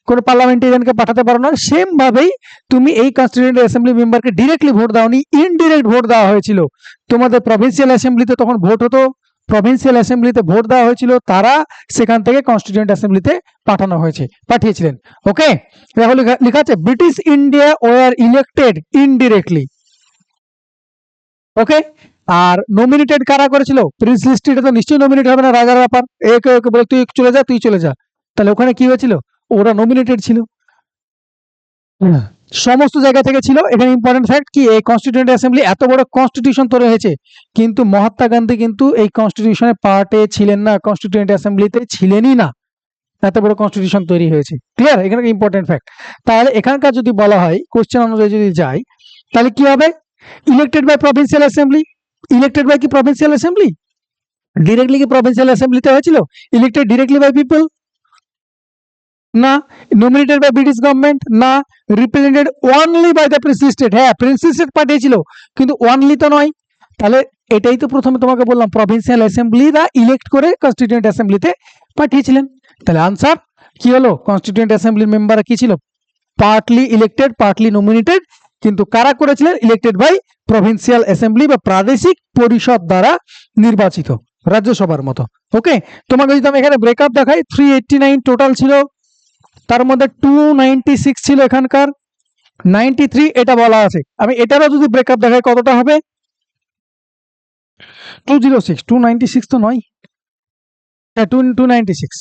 কোনো পার্লামেন্টেরিয়ানকে পাঠাতে পারো না, সেম ভাবেই তুমি এই কনস্টিটিউয়েন্ট অ্যাসেম্বলি মেম্বারকে ডিরেক্টলি ভোট দাওনি, ইনডিরেক্ট ভোট দেওয়া হয়েছিল। তোমাদের প্রভিন্সিয়াল অ্যাসেম্বলিতে তখন ভোট হতো, প্রভিন্সিয়াল অ্যাসেম্বলিতে ভোট দেওয়া হয়েছিল, তারা সেখান থেকে কনস্টিটিউয়েন্ট অ্যাসেম্বলিতে পাঠিয়েছিলেন। ওকে, তাহলে লেখা আছে British India were elected indirectly. Okay, আর নমিনেটেড কারা করেছিল, প্রিন্স লিস্টেড তো নিশ্চয়ই নমিনেট হবে না, রাজার ব্যাপার, একে বলে তুই চলে যা, তাহলে ওখানে কি হয়েছিল, ওরা নমিনেটেড ছিল, সমস্ত জায়গা থেকে ছিল। এখানে ইম্পর্টেন্ট ফ্যাক্ট কি, এই কনস্টিটিউয়েন্ট অ্যাসেম্বলি এত বড় কনস্টিটিউশন তৈরি হয়েছে, কিন্তু মহাত্মা গান্ধী কিন্তু এই কনস্টিটিউশনের পার্টে ছিলেন না, কনস্টিটিউয়েন্ট অ্যাসেম্বলিতে ছিলেনই না। এত বড় কনস্টিটিউশন তৈরি হয়েছে। ক্লিয়ার? এখানে ইম্পর্টেন্ট ফ্যাক্ট। তাহলে এখানকার যদি বলা হয় কোশ্চেন অনুযায়ী যদি যাই, তাহলে কি হবে? Elected by provincial assembly. Elected by কি প্রভিন্সিয়াল অ্যাসেম্বলি? ডিরেক্টলি কি প্রভিন্সিয়াল অ্যাসেম্বলিতে হয়েছিল? Elected directly by people? না। Nominated by British government? না। Represented only by the princely state? হ্যাঁ, প্রিন্সলি স্টেট পাঠিয়েছিল, কিন্তু ওনলি তো নয়। তাহলে এটাই তো প্রথমে তোমাকে বললাম, প্রভিন্সিয়াল অ্যাসেম্বলিরা ইলেক্ট করে কনস্টিটিউয়েন্ট অ্যাসেম্বলিতে পাঠিয়েছিলেন। তাহলে আনসার কি হলো? কনস্টিটিউয়েন্ট অ্যাসেম্বলির মেম্বাররা কি ছিল? পার্টলি ইলেক্টেড, পার্টলি নমিনেটেড, কিন্তু কারা করেছিলেন? ইলেক্টেড বাই প্রভিন্সিয়াল অ্যাসেম্বলি বা প্রাদেশিক পরিষদ দ্বারা নির্বাচিত, রাজ্যসভার মতো। ওকে, তোমাকে যদি আমি এখানে ব্রেকআপ দেখাই, 389 টোটাল ছিল, তার মধ্যে 296 ছিল এখানকার, 93 এটা বলা আছে। আমি এটারও যদি ব্রেকআপ দেখাই কতটা হবে? 206, 296 তো নয়, হ্যাঁ 296,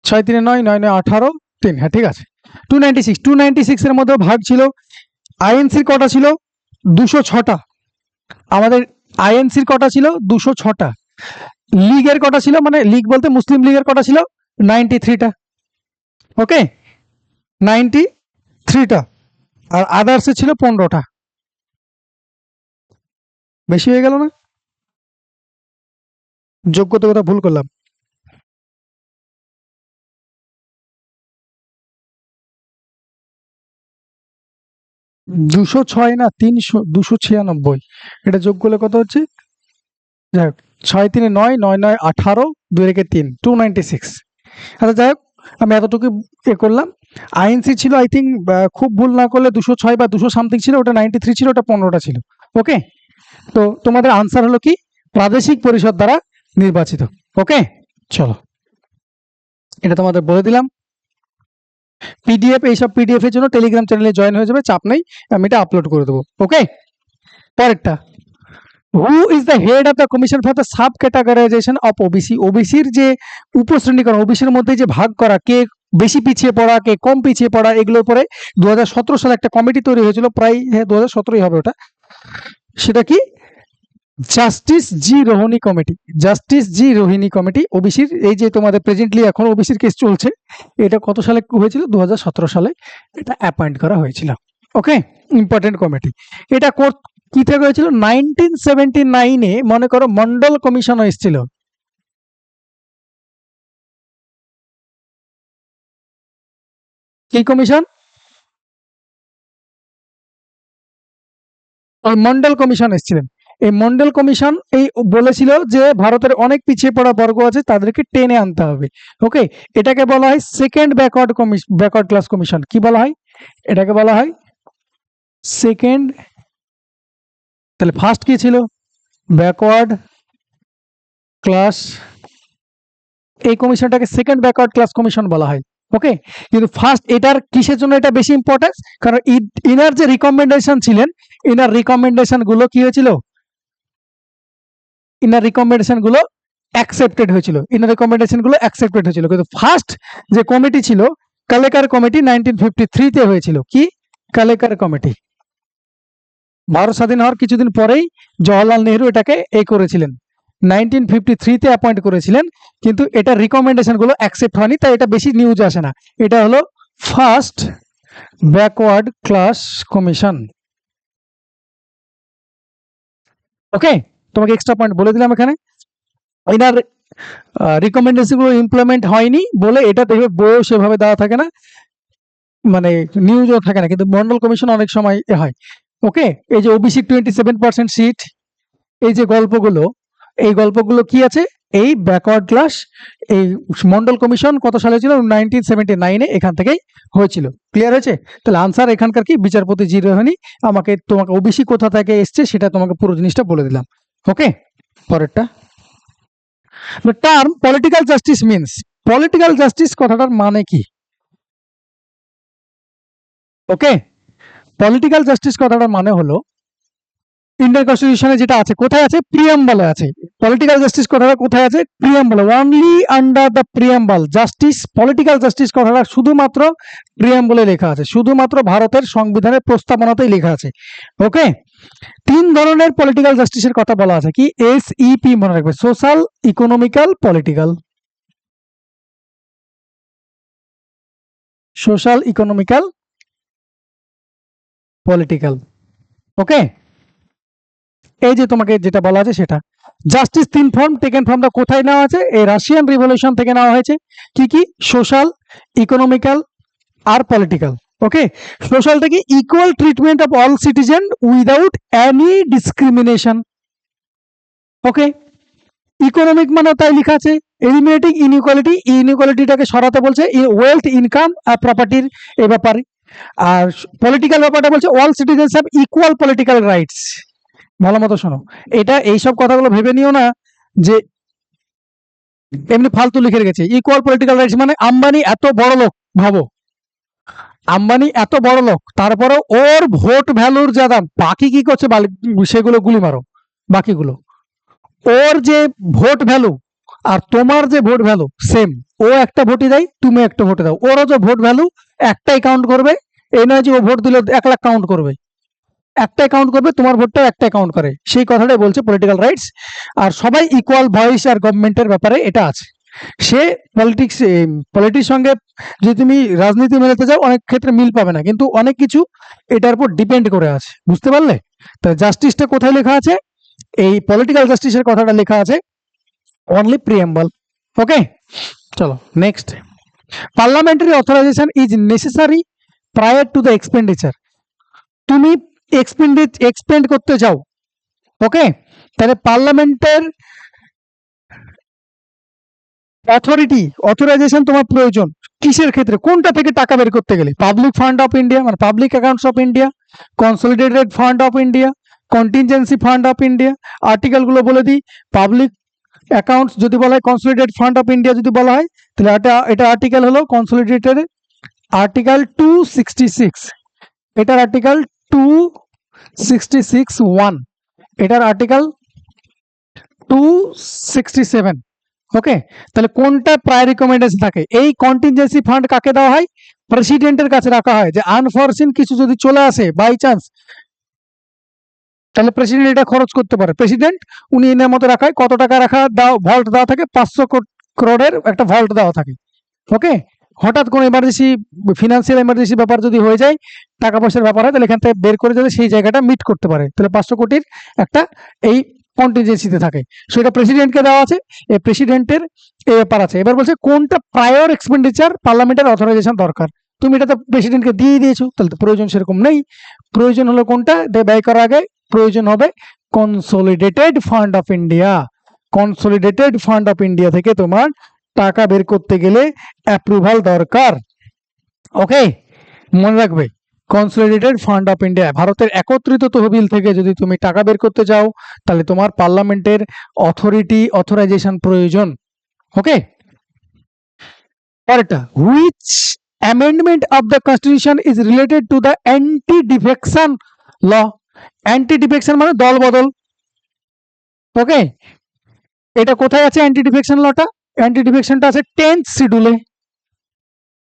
6 3 9 9 9 18 3, হ্যাঁ ঠিক আছে 296। 296 এর মধ্যে ভাগ ছিল। আইএনসির কটা ছিল? 206টা। আমাদের আইএনসির কটা ছিল? 206টা। লীগের কটা ছিল, মানে লীগ বলতে মুসলিম লীগের কটা ছিল? 93টা। ওকে, 93টা। আর আদার্সে ছিল 15টা। বেশি হয়ে গেল না? যোগ্যতা কথা ভুল করলাম। 206 না 296, এটা যোগ করলে কত হচ্ছে? যাই হোক, 6 3 9 9 9 18 2 রেখে 3, 296। আচ্ছা যাই হোক, আমি এতটুকু করলাম। আইএনসি ছিল আই থিঙ্ক, খুব ভুল না করলে 206 বা 200 সামথিং ছিল, ওটা 93 ছিল, ওটা 15টা ছিল। ওকে, তো তোমাদের আনসার হলো কি? প্রাদেশিক পরিষদ দ্বারা নির্বাচিত। ওকে, চলো এটা তোমাদের বলে দিলাম। পিডিএফ, এইসব পিডিএফ এর জন্য টেলিগ্রাম চ্যানেলে জয়েন হয়ে যাবে, চাপ নেই, আমি এটা আপলোড করে দেবো। ওকে, পরেরটা, who is the head of the commission for the sub categorisation of OBC? ওবিসির যে উপশ্রেণীকরণ, ওবিসির মধ্যে যে ভাগ করা, কে বেশি পিছিয়ে পড়া, কে কম পিছিয়ে পড়া, এগুলোর উপরে 2017 সালে একটা কমিটি তৈরি হয়েছিল, প্রায় হ্যাঁ 2017 হবে ওটা। সেটা কি? জাস্টিস জি রোহিনী কমিটি। জাস্টিস জি রোহিনী কমিটি ওবিসির, এই যে তোমাদের প্রেজেন্টলি এখন ওবিসির কেস চলছে, এটা কত সালে হয়েছিল? 2017 সালে এটা অ্যাপয়েন্ট করা হয়েছিল। ওকে, ইম্পর্টেন্ট কমিটি। এটা কি থেকে হয়েছিল? 1979-এ মনে করো মন্ডল কমিশনও এসেছিল। কি কমিশন? ওই মন্ডল কমিশন এসেছিলেন। এই মন্ডল কমিশন এই বলেছিল যে ভারতের অনেক পিছিয়ে পড়া বর্গ আছে, তাদেরকে টেনে আনতে হবে। ওকে, এটাকে বলা হয় সেকেন্ড ব্যাকওয়ার্ড ক্লাস কমিশন। কি বলা হয়? এটাকে বলা হয় সেকেন্ড। তাহলে ফার্স্ট কি ছিল? Backward class. এই কমিশনটাকে সেকেন্ড ব্যাকওয়ার্ড ক্লাস কমিশন বলা হয়। ওকে, কিন্তু ফার্স্ট এটার কিসের জন্য এটা বেশি ইম্পর্টেন্স? কারণ ইনার যে রিকমেন্ডেশন ছিলেন, ইনার রিকমেন্ডেশন গুলো কি হয়েছিল? ইনার রিকমেন্ডেশন গুলো অ্যাকসেপ্টেড হয়েছিল, ইনার রিকমেন্ডেশন গুলো অ্যাকসেপ্টেড হয়েছিল। কিন্তু ফার্স্ট যে কমিটি ছিল, কালেকার কমিটি, 1953-তে হয়েছিল। কি? কালেকার কমিটি। ভারত স্বাধীন হওয়ার কিছুদিন পরেই জওয়াহরলাল নেহরু এটাকে করেছিলেন, 1953-তে অ্যাপয়েন্ট করেছিলেন, কিন্তু এটা রিকমেন্ডেশন গুলো অ্যাকসেপ্ট হয়নি, তাই এটা বেশি নিউজ আসে না। এটা হলো ফার্স্ট ব্যাকওয়ার্ড ক্লাস কমিশন। ওকে, তোমাকে এক্সট্রা পয়েন্ট বলে দিলাম এখানে। এনার রিকমেন্ডেশন গুলো ইমপ্লিমেন্ট হয়নি বলে এটা দেখবে বইও সেভাবে দেওয়া থাকে না, মানে নিউজও থাকে না, কিন্তু মন্ডল কমিশন অনেক সময় হয়। ওকে, এই যে ওবিসি 27% সিট, এই যে গল্পগুলো, এই গল্পগুলো কি আছে? এই ব্যাকওয়ার্ড ক্লাস, এই মন্ডল কমিশন কত সালে ছিল? 1979-এ এখান থেকেই হয়েছিল। ক্লিয়ার হয়েছে? তাহলে আনসার এখানকার কি? বিচারপতি জি রোহিনী। তোমাকে ওবিসি কোথা থেকে এসছে সেটা তোমাকে পুরো জিনিসটা বলে দিলাম। ওকে, পরেরটা, the term political justice means, political justice কথাটার মানে কি? ওকে, পলিটিক্যাল জাস্টিস কথাটার মানে হলো, ইন্ডিয়ান কনস্টিটিউশনে যেটা আছে, কোথায় আছে? প্রিয়াম্বলে আছে। পলিটিক্যাল জাস্টিস কথাটা কোথায় আছে? প্রিয়াম্বলে। Only under the preamble justice, political justice কথাটা শুধুমাত্র প্রিয়াম্বলে লেখা আছে, শুধুমাত্র ভারতের সংবিধানের প্রস্তাবনাতেই লেখা আছে। ওকে, 3 ধরনের পলিটিক্যাল জাস্টিসের কথা বলা আছে। কি? SEP মনে রাখবে, social, economical, political. Social, economical, political. Okay, এই যে তোমাকে যেটা বলা আছে সেটা। জাস্টিস তিন ফর্ম টেকেন ফ্রম দা কোথায় নেওয়া আছে? এই রাশিয়ান রিভলিউশন থেকে নেওয়া হয়েছে। কি কি? সোশ্যাল, ইকোনমিক্যাল আর পলিটিক্যাল। ওকে, সোশ্যালটা কি? Equal treatment of all citizen without any discrimination. Okay, economic মানে তাই লেখা আছে এলিমিনেটিং ইনইকুয়ালিটি, ইনইকুয়ালিটিটাকে সরাতে বলছে ওয়েলথ, ইনকাম আর প্রপার্টির এই ব্যাপারে। আর পলিটিক্যাল ব্যাপারটা বলছে all citizens have equal political rights. ভালো মতো শোনো, এটা এইসব কথাগুলো ভেবে নিও না যে এমনি ফালতু লিখে রেখেছে। ইকুয়াল পলিটিক্যাল রাইটস মানে আম্বানি এত বড় লোক, ভাবো আম্বানি এত বড় লোক, তারপরে ওর ভোট ভ্যালুর যা দাম, বাকি কি করছে সেগুলো গুলি মারো। বাকিগুলো ওর যে ভোট ভ্যালু আর তোমার যে ভোট ভ্যালু সেম। ও একটা ভোটই দেয়, তুমি একটা ভোটে দাও। ওরও যে ভোট ভ্যালু একটাই কাউন্ট করবে, এই নয় যে ও ভোট দিলে 1 লাখ কাউন্ট করবে। একটাই কাউন্ট করবে, তোমার ভোটটাও একটাই কাউন্ট করে। সেই কথাটাই বলছে পলিটিক্যাল রাইটস। আর সবাই ইকুয়াল ভয়েস আর গভর্নমেন্টের ব্যাপারে এটা আছে। সে পলিটিক্স সঙ্গে যদি তুমি রাজনীতি মেলাতে যাও অনেক ক্ষেত্রে মিল পাবে না, কিন্তু অনেক কিছু এটার উপর ডিপেন্ড করে আছে। বুঝতে পারলে? তা জাস্টিসটা কোথায় লেখা আছে? এই পলিটিক্যাল জাস্টিসের কথাটা লেখা আছে অনলি প্রিএম্বল। ওকে, চলো next. Parliamentary authorisation is necessary prior to the expenditure. তুমি এক্সপেন্ড করতে চাও, ওকে, তাহলে পার্লামেন্টের অথরাইজেশন তোমার প্রয়োজন। কিসের ক্ষেত্রে? কোনটা থেকে টাকা বের করতে গেলে? পাবলিক ফান্ড অফ ইন্ডিয়া মানে public accounts of India, consolidated fund of India, contingency fund of India. Article গুলো বলে দিই। পাবলিক অ্যাকাউন্টস যদি বলা হয়, কনসলিডেটেড ফান্ড অফ ইন্ডিয়া যদি বলা হয়, তাহলে এটা আর্টিকেল হলো কনসলিডেটেড আর্টিকেল 266, এটার আর্টিকেল 266(1), এটার আর্টিকেল 267। ওকে, তাহলে কোনটা প্রায় রিকমেন্ডেশন থাকে? এই কন্টিনজেন্সি ফান্ড কাকে দেওয়া হয়? প্রেসিডেন্টের কাছে রাখা হয়, যে আনফরসিন কিছু যদি চলে আসে বাই চান্স, তাহলে প্রেসিডেন্ট এটা খরচ করতে পারে। প্রেসিডেন্ট উনি এর মতো রাখায় কত টাকা রাখা ভল্ট দেওয়া থাকে? 500 crore একটা ভল্ট দেওয়া থাকে। ওকে, হঠাৎ কোনো এমার্জেন্সি, ফিনান্সিয়াল এমার্জেন্সি ব্যাপার যদি হয়ে যায়, টাকা পয়সার ব্যাপার হয়, তাহলে এখান থেকে বের করে যাতে সেই জায়গাটা মিট করতে পারে, তাহলে 500 কোটির একটা এই কন্টিনজেন্সিতে থাকে। সেটা প্রেসিডেন্টকে দেওয়া আছে। এই প্রেসিডেন্টের এই ব্যাপার আছে। এবার বলছে কোনটা প্রায়র এক্সপেন্ডিচার পার্লামেন্টের অথরাইজেশন দরকার। তুমি এটা তো প্রেসিডেন্টকে দিয়ে দিয়েছো, তাহলে তো প্রয়োজন সেরকম নেই। প্রয়োজন হলো কোনটা? ব্যয় করার আগে প্রয়োজন হবে consolidated fund of India. Consolidated fund of India থেকে তোমার টাকা বের করতে গেলে অ্যাপ্রুভাল দরকার। ওকে, মনে রাখবে কনসলিডেটেড ফান্ড অফ ইন্ডিয়া, ভারতের একত্রিত তহবিল থেকে যদি তুমি টাকা বের করতে চাও, তাহলে তোমার পার্লামেন্টের অথরাইজেশন প্রয়োজন। ওকে, পরেরটা, which amendment of the constitution is related to the anti defection law. Anti defection মানে দল বদল। ওকে, এটা কোথায় আছে অ্যান্টি ডিফেকশন লটা? অ্যান্টি ডিফেকশনটা আছে 10th শিডিউলে।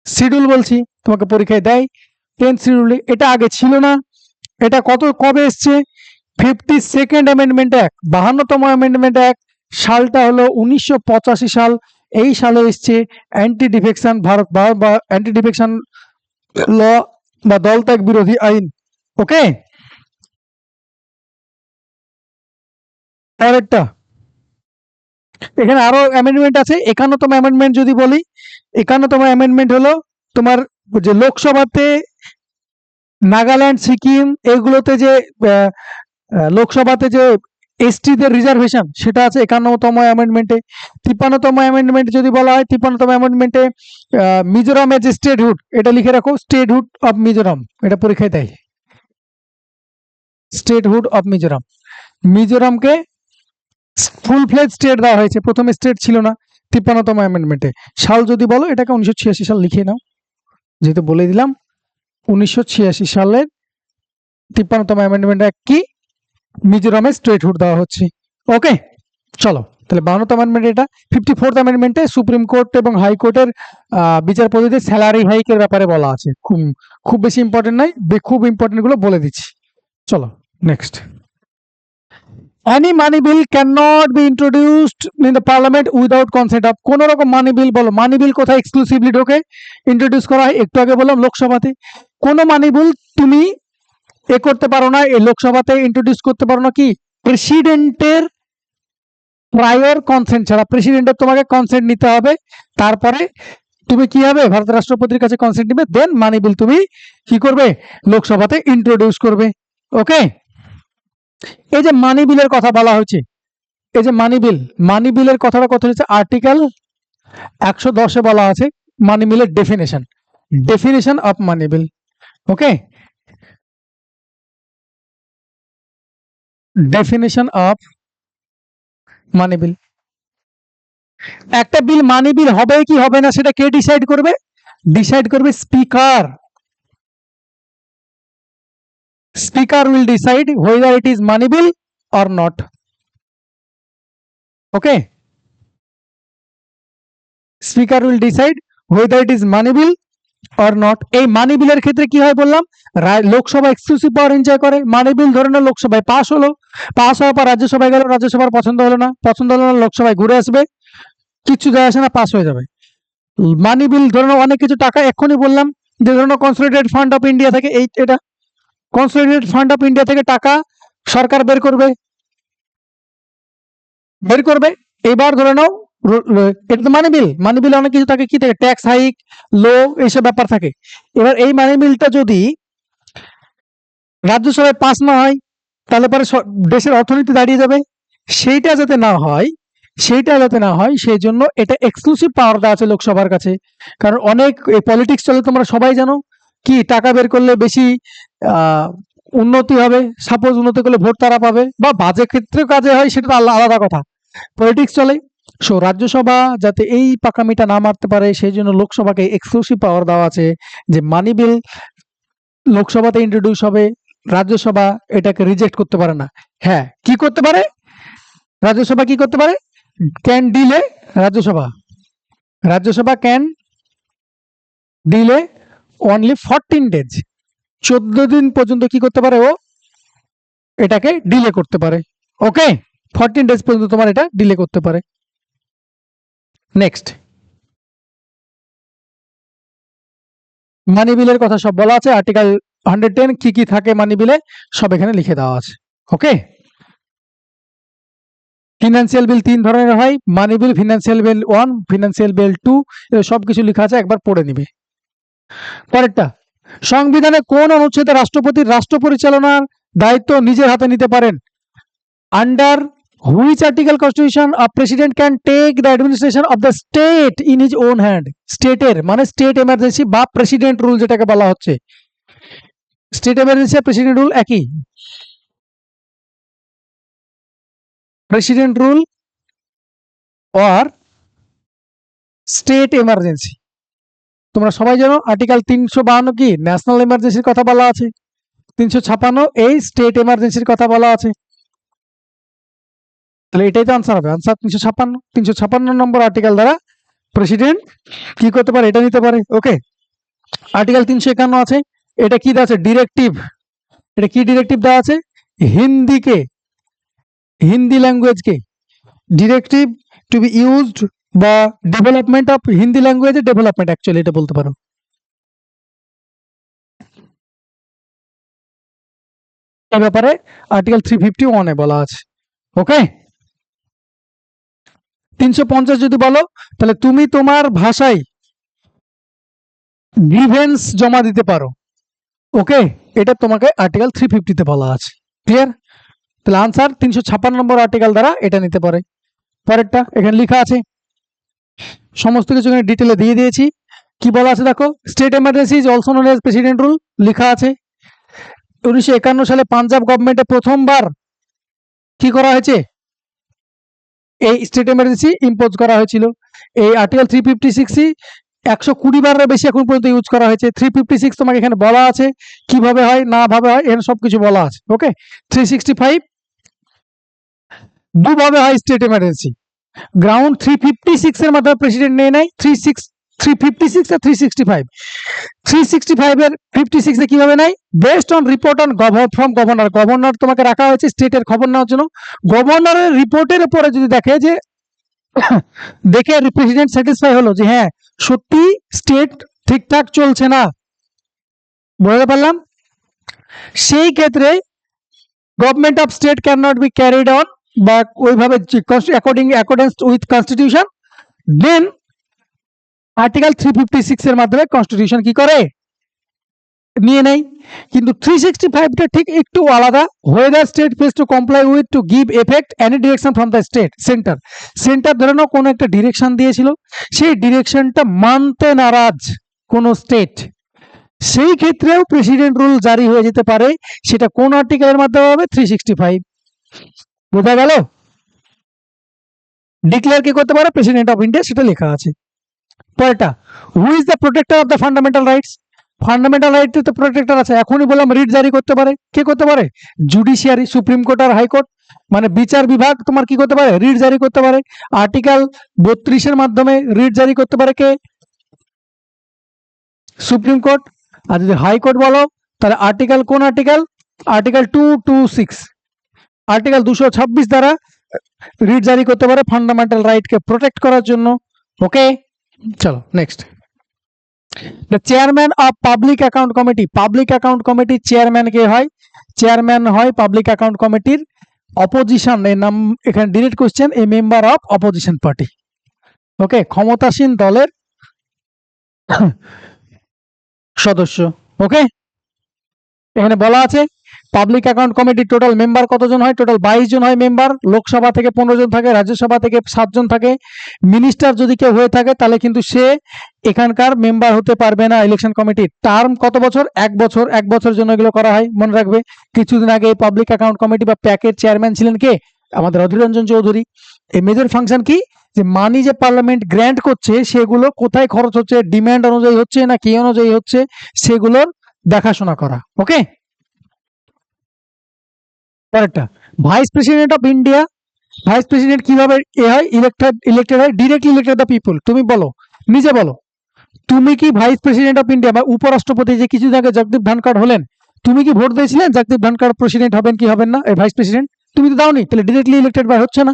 শিডিউল বলছি, তোমাকে পরীক্ষায় দেয় 10th শিডিউলে। এটা আগে ছিল না। এটা কবে এসছে? 52nd অ্যামেন্ডমেন্ট অ্যাক্ট, 52তম অ্যামেন্ডমেন্ট অ্যাক্ট। সালটা হলো 1985 সাল। এই সালে এসছে অ্যান্টি ডিফেকশন ভারত বা অ্যান্টি ডিফেকশন ল বা দল ত্যাগ বিরোধী আইন। ওকে, পরেরটা, এখানে আরো অ্যামেন্ডমেন্ট আছে। 51তম অ্যামেন্ডমেন্ট যদি বলি, 51তম অ্যামেন্ডমেন্ট হলো তোমার যে লোকসভাতে নাগাল্যান্ড, সিকিম এগুলোতে যে লোকসভাতে যে এসটিদের রিজার্ভেশন, সেটা আছে 51তম অ্যামেন্ডমেন্টে। 53তম অ্যামেন্ডমেন্ট যদি বলা হয়, 53তম অ্যামেন্ডমেন্টে মিজোরামের যে স্টেটহুড, এটা লিখে রাখো, স্টেটহুড অফ মিজোরাম। এটা পরীক্ষায় দেয়, স্টেটহুড অফ মিজোরাম। মিজোরামকে ফুল ফ্লেজ স্টেট দেওয়া হয়েছে, প্রথমে স্টেট ছিল না 53তম অ্যামেন্ডমেন্টে। সাল যদি বলো, এটাকে 1986 সাল লিখে নাও, যেহেতু বলে দিলাম 1986 সালের 53তম অ্যামেন্ডমেন্ট কি? মিজোরামে স্টেটহুড দেওয়া হচ্ছে। ওকে, চলো তাহলে 52তম অ্যামেন্ডমেন্ট এটা। 54th অ্যামেন্ডমেন্টে সুপ্রিম কোর্ট এবং হাইকোর্টের বিচারপতিদের স্যালারি হাইকের ব্যাপারে বলা আছে। খুব বেশি ইম্পর্টেন্ট নয়, খুব ইম্পর্টেন্ট গুলো বলে দিচ্ছি। চলো next. any money bill cannot be introduced in the parliament without consent of কোন রকম মানি বিল বলো মানি বিল কোথায় এক্সক্লুসিভলি ঢোকে ইন্ট্রোডিউস করা হয় একটু আগে বললাম লোকসভাতে কোন মানি বিল তুমি করতে পারো না এই লোকসভাতে ইন্ট্রোডিউস করতে পারো না কি প্রেসিডেন্টের প্রায়র কনসেন্ট ছাড়া প্রেসিডেন্টের তোমাকে কনসেন্ট নিতে হবে তারপরে তুমি কি হবে ভারতের রাষ্ট্রপতির কাছে কনসেন্ট নিবে দেন মানি বিল তুমি কি করবে লোকসভাতে ইন্ট্রোডিউস করবে ওকে এই যে মানি বিলের কথা বলা হয়েছে এই যে মানি বিলের কথাটা কথা হচ্ছে আর্টিকেল 110 বলা আছে মানি বিলের definition of money bill okay definition of money bill একটা বিল মানি বিল হবে কি হবে না সেটা কে ডিসাইড করবে speaker will decide whether it is money bill or not okay speaker will decide whether it is money bill or not এই মানি বিলের ক্ষেত্রে কি হয় বললাম লোকসভা এক্সক্লুসিভ পাওয়ার এনজয় করে মানি বিল ধরে না লোকসভায় পাস হওয়ার পর রাজ্যসভায় গেল রাজ্যসভার পছন্দ হলো না লোকসভায় ঘুরে আসবে কিছু যায় আসে না পাস হয়ে যাবে মানি বিল ধরে অনেক কিছু টাকা এক্ষুনি বললাম যে ধরুন কনসলিডেটেড ফান্ড অফ ইন্ডিয়া থেকে এটা কনসলিডেটেড ফান্ড অফ ইন্ডিয়া থেকে টাকা সরকার বের করবে এবার ধরে নাও এটা তো মানি বিল অনেক কিছু থাকে কি থাকে ট্যাক্স হাইক লো এইসব ব্যাপার থাকে এবার এই মানি বিলটা যদি রাজ্যসভায় পাস না হয় তাহলে পরে দেশের অর্থনীতি দাঁড়িয়ে যাবে সেইটা যাতে না হয় সেই জন্য এটা এক্সক্লুসিভ পাওয়ার দেওয়া আছে লোকসভার কাছে কারণ অনেক পলিটিক্স চলে তোমরা সবাই জানো কি টাকা বের করলে বেশি উন্নতি হবে সাপোজ উন্নতি করলে ভোট তারা পাবে বা বাজে ক্ষেত্রে কাজে হয় সেটা আলাদা কথা পলিটিক্স চলে সো রাজ্যসভা যাতে এই পাকামিটা না মারতে পারে সেই জন্য লোকসভাকে এক্সক্লুসিভ পাওয়ার দেওয়া আছে যে মানি বিল লোকসভাতে ইন্ট্রোডিউস হবে রাজ্যসভা এটাকে রিজেক্ট করতে পারে না হ্যাঁ কি করতে পারে রাজ্যসভা কি করতে পারে can delay Rajya Sabha can delay only 14 days 14 দিন পর্যন্ত কি করতে পারে ও এটাকে ডিলে করতে পারে ওকে 14 ডেজ পর্যন্ত তোমার এটা ডিলে করতে পারে নেক্সট মানি বিলের কথা সব বলা আছে আর্টিকেল 110 কি থাকে মানি বিলে সব এখানে লিখে দেওয়া আছে ওকে ফিনান্সিয়াল বিল 3 ধরনের হয় মানি বিল ফিনান্সিয়াল বিল 1 ফিনান্সিয়াল বিল 2 সবকিছু লেখা আছে একবার পড়ে নিবে পরেরটা সংবিধানে কোন অনুচ্ছেদে রাষ্ট্রপতির রাষ্ট্র পরিচালনার দায়িত্ব নিজের হাতে নিতে পারেন under which article constitution a president can take the administration of the state in his own hand স্টেটের মানে স্টেট এমার্জেন্সি বা প্রেসিডেন্ট রুল যেটাকে বলা হচ্ছে স্টেট এমার্জেন্সি আর প্রেসিডেন্ট রুল একই president rule or state emergency তোমরা সবাই জানো আর্টিকেল 352 কি ন্যাশনাল এমার্জেন্সির কথা বলা আছে 356 এই স্টেট এমার্জেন্সির কথা বলা আছে তাহলে এটাই তো আনসার হবে আনসার 356 নম্বর আর্টিকেল দ্বারা প্রেসিডেন্ট কি করতে পারে এটা নিতে পারে ওকে আর্টিকেল 351 আছে এটা কি দেওয়া আছে ডিরেক্টিভ এটা কি ডিরেক্টিভ দেওয়া আছে হিন্দি ল্যাঙ্গুয়েজকে ডিরেক্টিভ টু বি ইউজড বা ডেভেলপমেন্ট অফ হিন্দি ল্যাঙ্গুয়েজের ডেভেলপমেন্ট অ্যাকচুয়ালি এটা বলতে পারো এই ব্যাপারে আর্টিকেল 351 এ বলা আছে ওকে 350 যদি বলো তাহলে তুমি তোমার ভাষায় গ্রিভেন্স জমা দিতে পারো ওকে এটা তোমাকে আর্টিকেল 350 তে বলা আছে ক্লিয়ার তাহলে আনসার 356 নম্বর আর্টিকেল দ্বারা এটা নিতে পারে পরেরটা এখানে লেখা আছে সমস্ত কিছু এখানে ডিটেইলে দিয়ে দিয়েছি কি বলা আছে দেখো state emergency is also known as president rule লেখা আছে 1951 সালে পাঞ্জাব গভর্নমেন্টে প্রথমবার কি করা হয়েছে এই স্টেট এমার্জেন্সি ইম্পোজ করা হয়েছিল এই আর্টিকেল 356 120 বারের বেশি এখন পর্যন্ত ইউজ করা হয়েছে 356 তোমাকে এখানে বলা আছে কিভাবে হয় না ভাবে হয় এখানে সবকিছু বলা আছে ওকে 365 দুভাবে হয় স্টেট এমার্জেন্সি গ্রাউন্ড 356 এর মাধ্যমে প্রেসিডেন্ট নেয় 365 356 আর 365, 365 এর 56 এ কিভাবে নাই, based on report on from governor, governor তোমাকে রাখা হয়েছে স্টেটের খবর নেওয়ার জন্য, গভর্নরের রিপোর্টের উপরে যদি দেখে যে দেখে প্রেসিডেন্ট স্যাটিসফাই হলো যে হ্যাঁ সত্যি স্টেট ঠিকঠাক চলছে না, বুঝতে পারলাম, সেই ক্ষেত্রে government of state can not be carried on বা ওইভাবে accordance with constitution, then article 356 এর মাধ্যমে কনস্টিটিউশন কি করে নিয়ে নেয়। কিন্তু 365টা ঠিক একটু আলাদা, whether state fails to comply with to give effect any direction from the state center, centre ধরে নাও কোনো একটা ডিরেকশন দিয়েছিল, সেই ডিরেকশনটা মানতে নারাজ কোন স্টেট, সেই ক্ষেত্রেও প্রেসিডেন্ট রুল জারি হয়ে যেতে পারে, সেটা কোন আর্টিকেলের মাধ্যমে হবে, 365, বোঝা গেল। ডিক্লেয়ার কি করতে পারে প্রেসিডেন্ট অফ ইন্ডিয়া, সেটা লেখা আছে। পরেরটা, who is the protector of the fundamental rights, fundamental right তো প্রোটেক্টর আছে, এখনই বললাম রিট জারি করতে পারে, কে করতে পারে, জুডিশিয়ারি, সুপ্রিম কোর্ট আর হাইকোর্ট, মানে বিচার বিভাগ তোমার কি করতে পারে, রিট জারি করতে পারে। আর্টিকেল 32 এর মাধ্যমে রিট জারি করতে পারে কে, সুপ্রিম কোর্ট। আর যদি হাইকোর্ট বলো তাহলে আর্টিকেল কোন আর্টিকেল, আর্টিকেল 226, আর্টিকেল 226 দ্বারা রিট জারি করতে পারে ফান্ডামেন্টাল রাইটকে প্রোটেক্ট করার জন্য। ওকে, চলো next. The chairman of public account committee, public account কমিটির চেয়ারম্যান কে হয়, চেয়ারম্যান হয় পাবলিক অ্যাকাউন্ট কমিটির অপোজিশন, এর নাম এখানে direct question, a member of opposition party. Okay, ক্ষমতাসীন দলের সদস্য। ওকে, এখানে বলা আছে পাবলিক অ্যাকাউন্ট কমিটির টোটাল মেম্বার কতজন হয়, টোটাল 22 জন হয় মেম্বার, লোকসভা থেকে 15 জন থাকে, রাজ্যসভা থেকে 7 জন থাকে, মিনিস্টার যদি কেউ হয়ে থাকে তাহলে কিন্তু সে এখানকার মেম্বার হতে পারবে না ইলেকশন কমিটির। টার্ম কত বছর, 1 বছর, 1 বছর জন্য এগুলো করা হয়, মনে রাখবে। কিছুদিন আগে পাবলিক অ্যাকাউন্ট কমিটি বা প্যাকের চেয়ারম্যান ছিলেন কে, আমাদের অধীর রঞ্জন চৌধুরী। এই মেজর ফাংশন কি, যে মানি যে পার্লামেন্ট গ্র্যান্ট করছে সেগুলো কোথায় খরচ হচ্ছে, ডিমান্ড অনুযায়ী হচ্ছে না কি অনুযায়ী হচ্ছে, সেগুলোর দেখাশোনা করা। ওকে, পরেরটা, vice president of India, vice president কিভাবে এ হয়, ইলেক্টেড হয়, ডিরেক্টলি ইলেক্টেড দ্য পিপল। তুমি বলো, নিজে বলো, তুমি কি ভাইস প্রেসিডেন্ট অফ ইন্ডিয়া বা উপরাষ্ট্রপতি যে কিছুদিন আগে জগদীপ ধনখড় হলেন, তুমি কি ভোট দিয়েছিলেন জগদীপ ধনখড় প্রেসিডেন্ট হবেন কি হবেন না, এই ভাইস প্রেসিডেন্ট? তুমি তো দাওনি, তাহলে ডিরেক্টলি ইলেক্টেড বাই হচ্ছে না।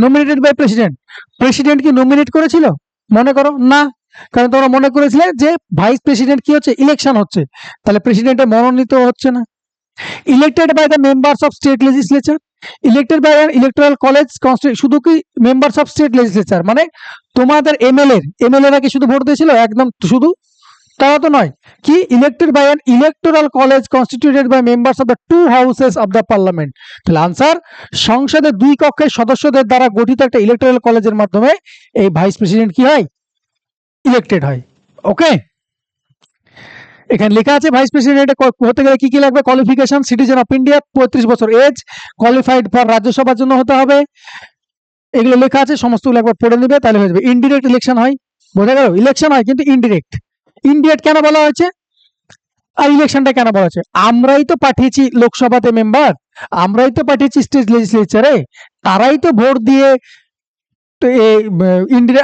নমিনেটেড বাই প্রেসিডেন্ট, প্রেসিডেন্ট কি নমিনেট করেছিল মনে করো, না, কারণ তোমরা মনে করেছিলে যে ভাইস প্রেসিডেন্ট কি হচ্ছে, ইলেকশন হচ্ছে, তাহলে প্রেসিডেন্টের মনোনীত হচ্ছে না। Elected by the members of state legislature, elected by an electoral college, শুধু কি মেম্বার্স অফ স্টেট লেজিসলেচার মানে তোমাদের এমএলএরা কি শুধু ভোট দিয়েছিল, একদম শুধু তারা তো নয়, কি elected by an electoral college constituted by members of the 2 houses of the parliament. তাহলে আনসার, সংসদের 2 কক্ষের সদস্যদের দ্বারা গঠিত একটা ইলেকটোরাল কলেজের মাধ্যমে এই ভাইস প্রেসিডেন্ট কি হয়, ইলেক্টেড হয়। ওকে, এখানে লেখা আছে ভাইস প্রেসিডেন্ট হতে গেলে কি কি লাগবে, কোয়ালিফিকেশন, সিটিজেন অফ ইন্ডিয়া, 35 বছর এজ, কোয়ালিফাইড ফর রাজ্যসভার জন্য হতে হবে, এগুলো লেখা আছে, সমস্তগুলো একবার পড়ে নেবে তাহলে হয়ে যাবে। ইনডিরেক্ট ইলেকশন হয়, বোঝা গেল, ইলেকশন হয় কিন্তু ইনডিরেক্ট। ইনডিরেক্ট কেন বলা হয়েছে, আর ইলেকশনটা কেন বলা হয়েছে, আমরাই তো পাঠিয়েছি লোকসভাতে মেম্বার, আমরাই তো পাঠিয়েছি স্টেট লেজিসলেচারে, তারাই তো ভোট দিয়ে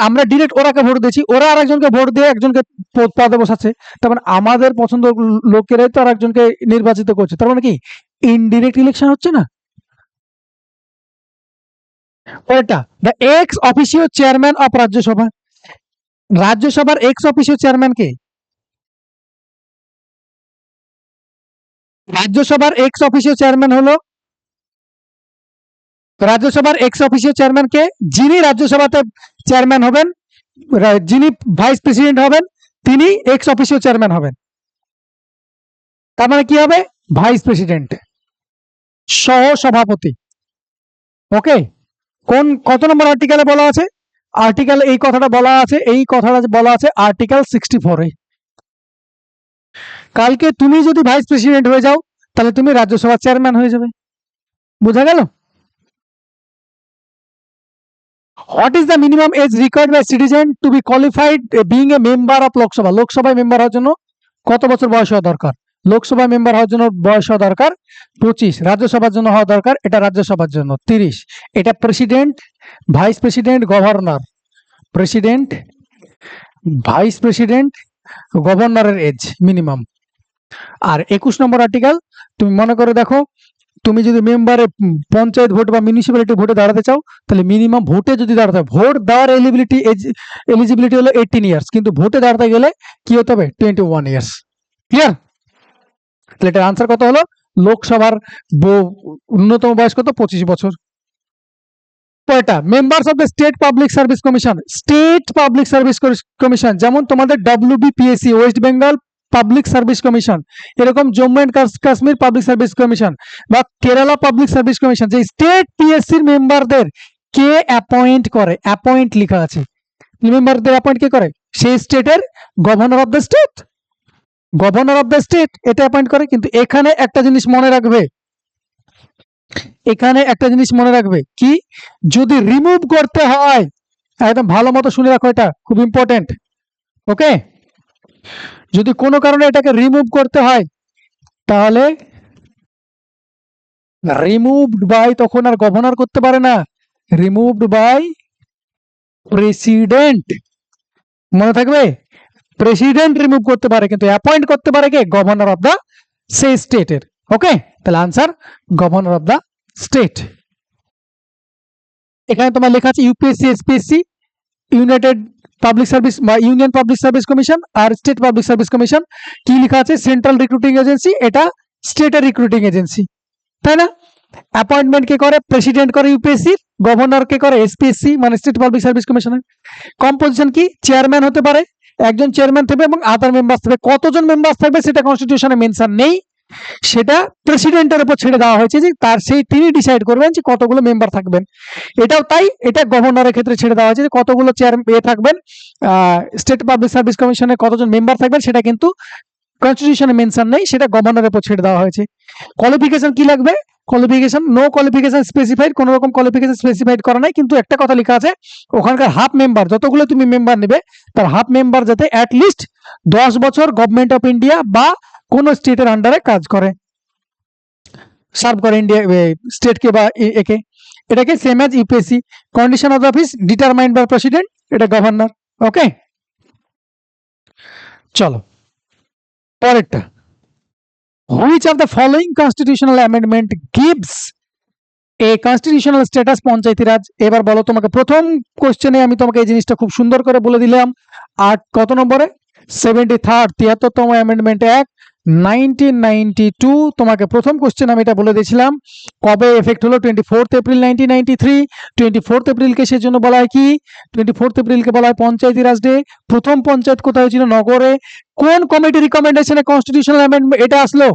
আমরা ডিরেক্ট ওরাকে ভোট দিয়েছি, ওরা আর একজনকে ভোট দিয়ে একজনকে পদে বসাচ্ছে, তার মানে আমাদের পছন্দ লোকেরাই তো আর একজনকে নির্বাচিত করছে, তার মানে কি ইনডিরেক্ট ইলেকশন হচ্ছে না। ওটা the x officio chairman of Rajya Sabha, রাজ্যসভার এক্স অফিসিও চেয়ারম্যান কে, রাজ্যসভার এক্স অফিসিও চেয়ারম্যান হলো, রাজ্যসভার এক্স অফিসিও চেয়ারম্যান কে, যিনি রাজ্যসভাতে চেয়ারম্যান হবেন, যিনি ভাইস প্রেসিডেন্ট হবেন তিনি এক্স অফিসিও চেয়ারম্যান হবেন, তার মানে কি হবে, ভাইস প্রেসিডেন্ট সহ সভাপতি। ওকে, কত নম্বর আর্টিকেলে বলা আছে, আর্টিকেল এই কথাটা বলা আছে, এই কথাটা বলা আছে আর্টিকেল 64-এ। কালকে তুমি যদি ভাইস প্রেসিডেন্ট হয়ে যাও তাহলে তুমি রাজ্যসভার চেয়ারম্যান হয়ে যাবে, বোঝা গেল। What is the minimum age required by citizen to be qualified being a member of Lok Sabha, লোকসভায় মেম্বার হওয়ার জন্য কত বছর বয়স হওয়া দরকার, লোকসভায় মেম্বার হওয়ার জন্য বয়স হওয়া দরকার 25, রাজ্যসভার জন্য হওয়া দরকার, এটা রাজ্যসভার জন্য 30, এটা president, vice president, governor, president, vice president, গভর্নরের এজ মিনিমাম। আর 21 নম্বর আর্টিকেল, তুমি মনে করে দেখো, তুমি যদি মেম্বারে পঞ্চায়েত ভোট বা মিউনিসিপ্যালিটি ভোটে দাঁড়াতে চাও, তাহলে মিনিমাম ভোটে যদি দাঁড়াতে, ভোট দেওয়ার এলিজিবিলিটি হলো 18 ইয়ার্স, কিন্তু ভোটে দাঁড়াতে গেলে কি হতে হবে? 21 ইয়ার্স। ক্লিয়ার? তাহলে এটার আনসার কত হলো? লোকসভার ন্যূনতম বয়স কত? 25 বছর। কয়টা? Members of the state public service commission. State public service commission যেমন তোমাদের WBPSC, West Bengal public service commission, এরকম Jammu and Kashmir public service commission বা কেরালা পাবলিক সার্ভিস কমিশন, যে স্টেট পিএসসির মেম্বারদের কে অ্যাপয়েন্ট করে? অ্যাপয়েন্ট লেখা আছে। মেম্বারদের অ্যাপয়েন্ট কে করে? সেই স্টেটের governor of the state. Governor of the state এটা অ্যাপয়েন্ট করে। কিন্তু এখানে একটা জিনিস মনে রাখবে, এখানে একটা জিনিস মনে রাখবে কি, যদি রিমুভ করতে হয়, একদম ভালো মতো শুনে রাখো, এটা খুব ইম্পর্টেন্ট। ওকে, যদি কোনো কারণে এটাকে রিমুভ করতে হয়, তাহলে রিমুভড বাই, তখন আর গভর্নর করতে পারে না, রিমুভড বাই প্রেসিডেন্ট। মনে থাকবে, প্রেসিডেন্ট রিমুভ করতে পারে, কিন্তু অ্যাপয়েন্ট করতে পারে কে? গভর্নর অফ দা সেই স্টেটের। ওকে, তাহলে answer governor of the state. এখানে তোমার লেখা আছে UPSC, SPSC, united public service বা ইউনিয়ন পাবলিক সার্ভিস কমিশন আর স্টেট পাবলিক সার্ভিস কমিশন। কি লেখা আছে? সেন্ট্রাল রিক্রুটিং এজেন্সি, এটা স্টেটের রিক্রুটিং এজেন্সি, তাই না? অ্যাপয়েন্টমেন্ট কে করে? প্রেসিডেন্ট করে ইউপিএসসি, গভর্নর কে করে এসপিএসসি মানে স্টেট পাবলিক সার্ভিস কমিশনের। কম্পোজিশন কি? চেয়ারম্যান হতে পারে, একজন চেয়ারম্যান থাকবে এবং আদার মেম্বার থাকবে। কতজন মেম্বার থাকবে সেটা কনস্টিটিউশনে মেনশন নেই, সেটা প্রেসিডেন্টের উপর ছেড়ে দেওয়া হয়েছে, যে তার তিনি ডিসাইড করবেন যে কতগুলো মেম্বার থাকবেন। এটাও তাই, এটা গভর্নরের ক্ষেত্রে ছেড়ে দেওয়া হয়েছে যে কতগুলো থাকবেন, স্টেট পাবলিক সার্ভিস কমিশনে কতজন মেম্বার থাকবেন সেটা কিন্তু কনস্টিটিউশনে মেনশন নেই, সেটা গভর্নরের উপর ছেড়ে দেওয়া হয়েছে। কোয়ালিফিকেশন কি লাগবে? কোয়ালিফিকেশন, নো কোয়ালিফিকেশন স্পেসিফাইড, কোন রকম কোয়ালিফিকেশন স্পেসিফাইড করা নাই, কিন্তু একটা কথা লেখা আছে, ওখানকার হাফ মেম্বার, যতগুলো তুমি মেম্বার নেবে তার হাফ মেম্বার যাতে অ্যাটলিস্ট 10 বছর গভর্নমেন্ট অফ ইন্ডিয়া বা কোন স্টেটের আন্ডারে কাজ করে, সার্ভ করে ইন্ডিয়া স্টেটকে বা একে। এটাকে same as UPSC. Condition of the office determined by president, এটা গভর্নর। ওকে, চলো পরেরটা। Which of the following constitutional amendment gives a constitutional status পঞ্চায়েতি রাজ? এবার বলো, তোমাকে প্রথম কোশ্চেনে আমি তোমাকে এই জিনিসটা খুব সুন্দর করে বলে দিলাম। আর কত নম্বরে? 73তম অ্যামেন্ডমেন্ট অ্যাক্ট 1992। তোমাকে প্রথম কোশ্চেন আমি এটা বলে দিয়েছিলাম। কবে এফেক্ট হলো? 24 এপ্রিল 1993। 24 এপ্রিলকে সেজন্য বলা হয় কি? 24 এপ্রিলকে বলা হয় পঞ্চায়েতি রাজ ডে। প্রথম পঞ্চায়েত কোথায় হয়েছিল? নগরে। কোন কমিটি রিকমেন্ডেশনে কনস্টিটিউশনাল অ্যামেন্ডমেন্ট এটা আসলো,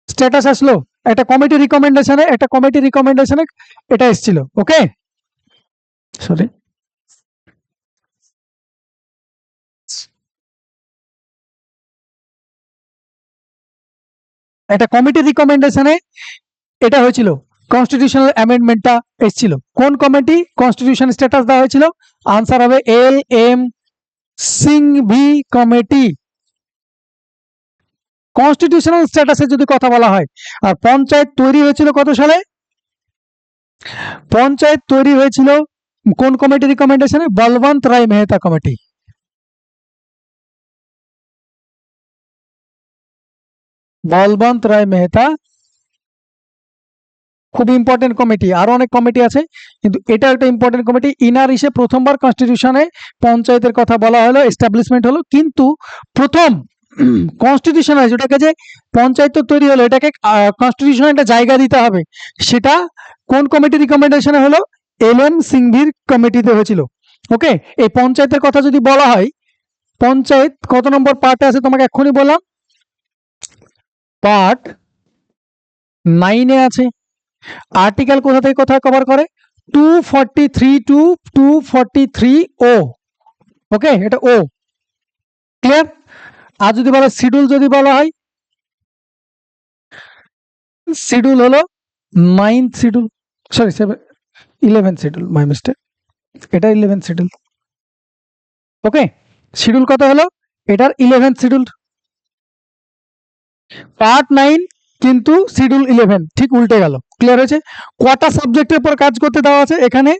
স্ট্যাটাস আসলো? একটা কমিটি রিকমেন্ডেশনে এটা এসেছিল। ওকে, সরি, একটা কমিটি রিকমেন্ডেশনে এটা হয়েছিল, কনস্টিটিউশনাল অ্যামেন্ডমেন্টটা এসেছিল। কোন কমিটি কনস্টিটিউশন স্ট্যাটাস দেওয়া হয়েছিল? আনসার হবে LM সিংভি কমিটি। কনস্টিটিউশনাল স্ট্যাটাসের যদি কথা বলা হয়, আর পঞ্চায়েত তৈরি হয়েছিল কত সালে? পঞ্চায়েত তৈরি হয়েছিল কোন কমিটি রিকমেন্ডেশনে? বলবন্ত রায় মেহতা কমিটি। বলবন্ত রায় মেহতা খুব ইম্পর্টেন্ট কমিটি, আরো অনেক কমিটি আছে, কিন্তু এটা একটা ইম্পর্টেন্ট কমিটি। ইনার ইসে প্রথমবার কনস্টিটিউশনে পঞ্চায়েতের কথা বলা হলো, এস্টাবলিশমেন্ট হলো, কিন্তু প্রথম কনস্টিটিউশনে যেটাকে যে পঞ্চায়েত তৈরি হলো, এটাকে কনস্টিটিউশনে একটা জায়গা দিতে হবে, সেটা কোন কমিটি রিকমেন্ডেশনে হলো? LM সিংভির কমিটিতে হয়েছিল। ওকে, এই পঞ্চায়েতের কথা যদি বলা হয়, পঞ্চায়েত কত নম্বর পার্টে আছে তোমাকে এক্ষুনি বললাম, পার্ট 9 এ আছে। আর্টিকেল কোথা থেকে কোথায় কভার করে? 243 টু 243 ও। ওকে, এটা ও। ক্লিয়ার? আর যদি বলো শিডিউল, যদি বলা হয়, শিডিউল হলো 9th schedule, sorry 11th schedule, my mistake, এটা 11th শিডিউল। ওকে, শিডিউল কত হলো? এটার 11th শিডিউল। পার্ট 9 কিন্তু শিডিউল 11, ঠিক উল্টে গেল। ক্লিয়ার হয়েছে? কটা সাবজেক্টের উপর কাজ করতে দেওয়া আছে এখানে?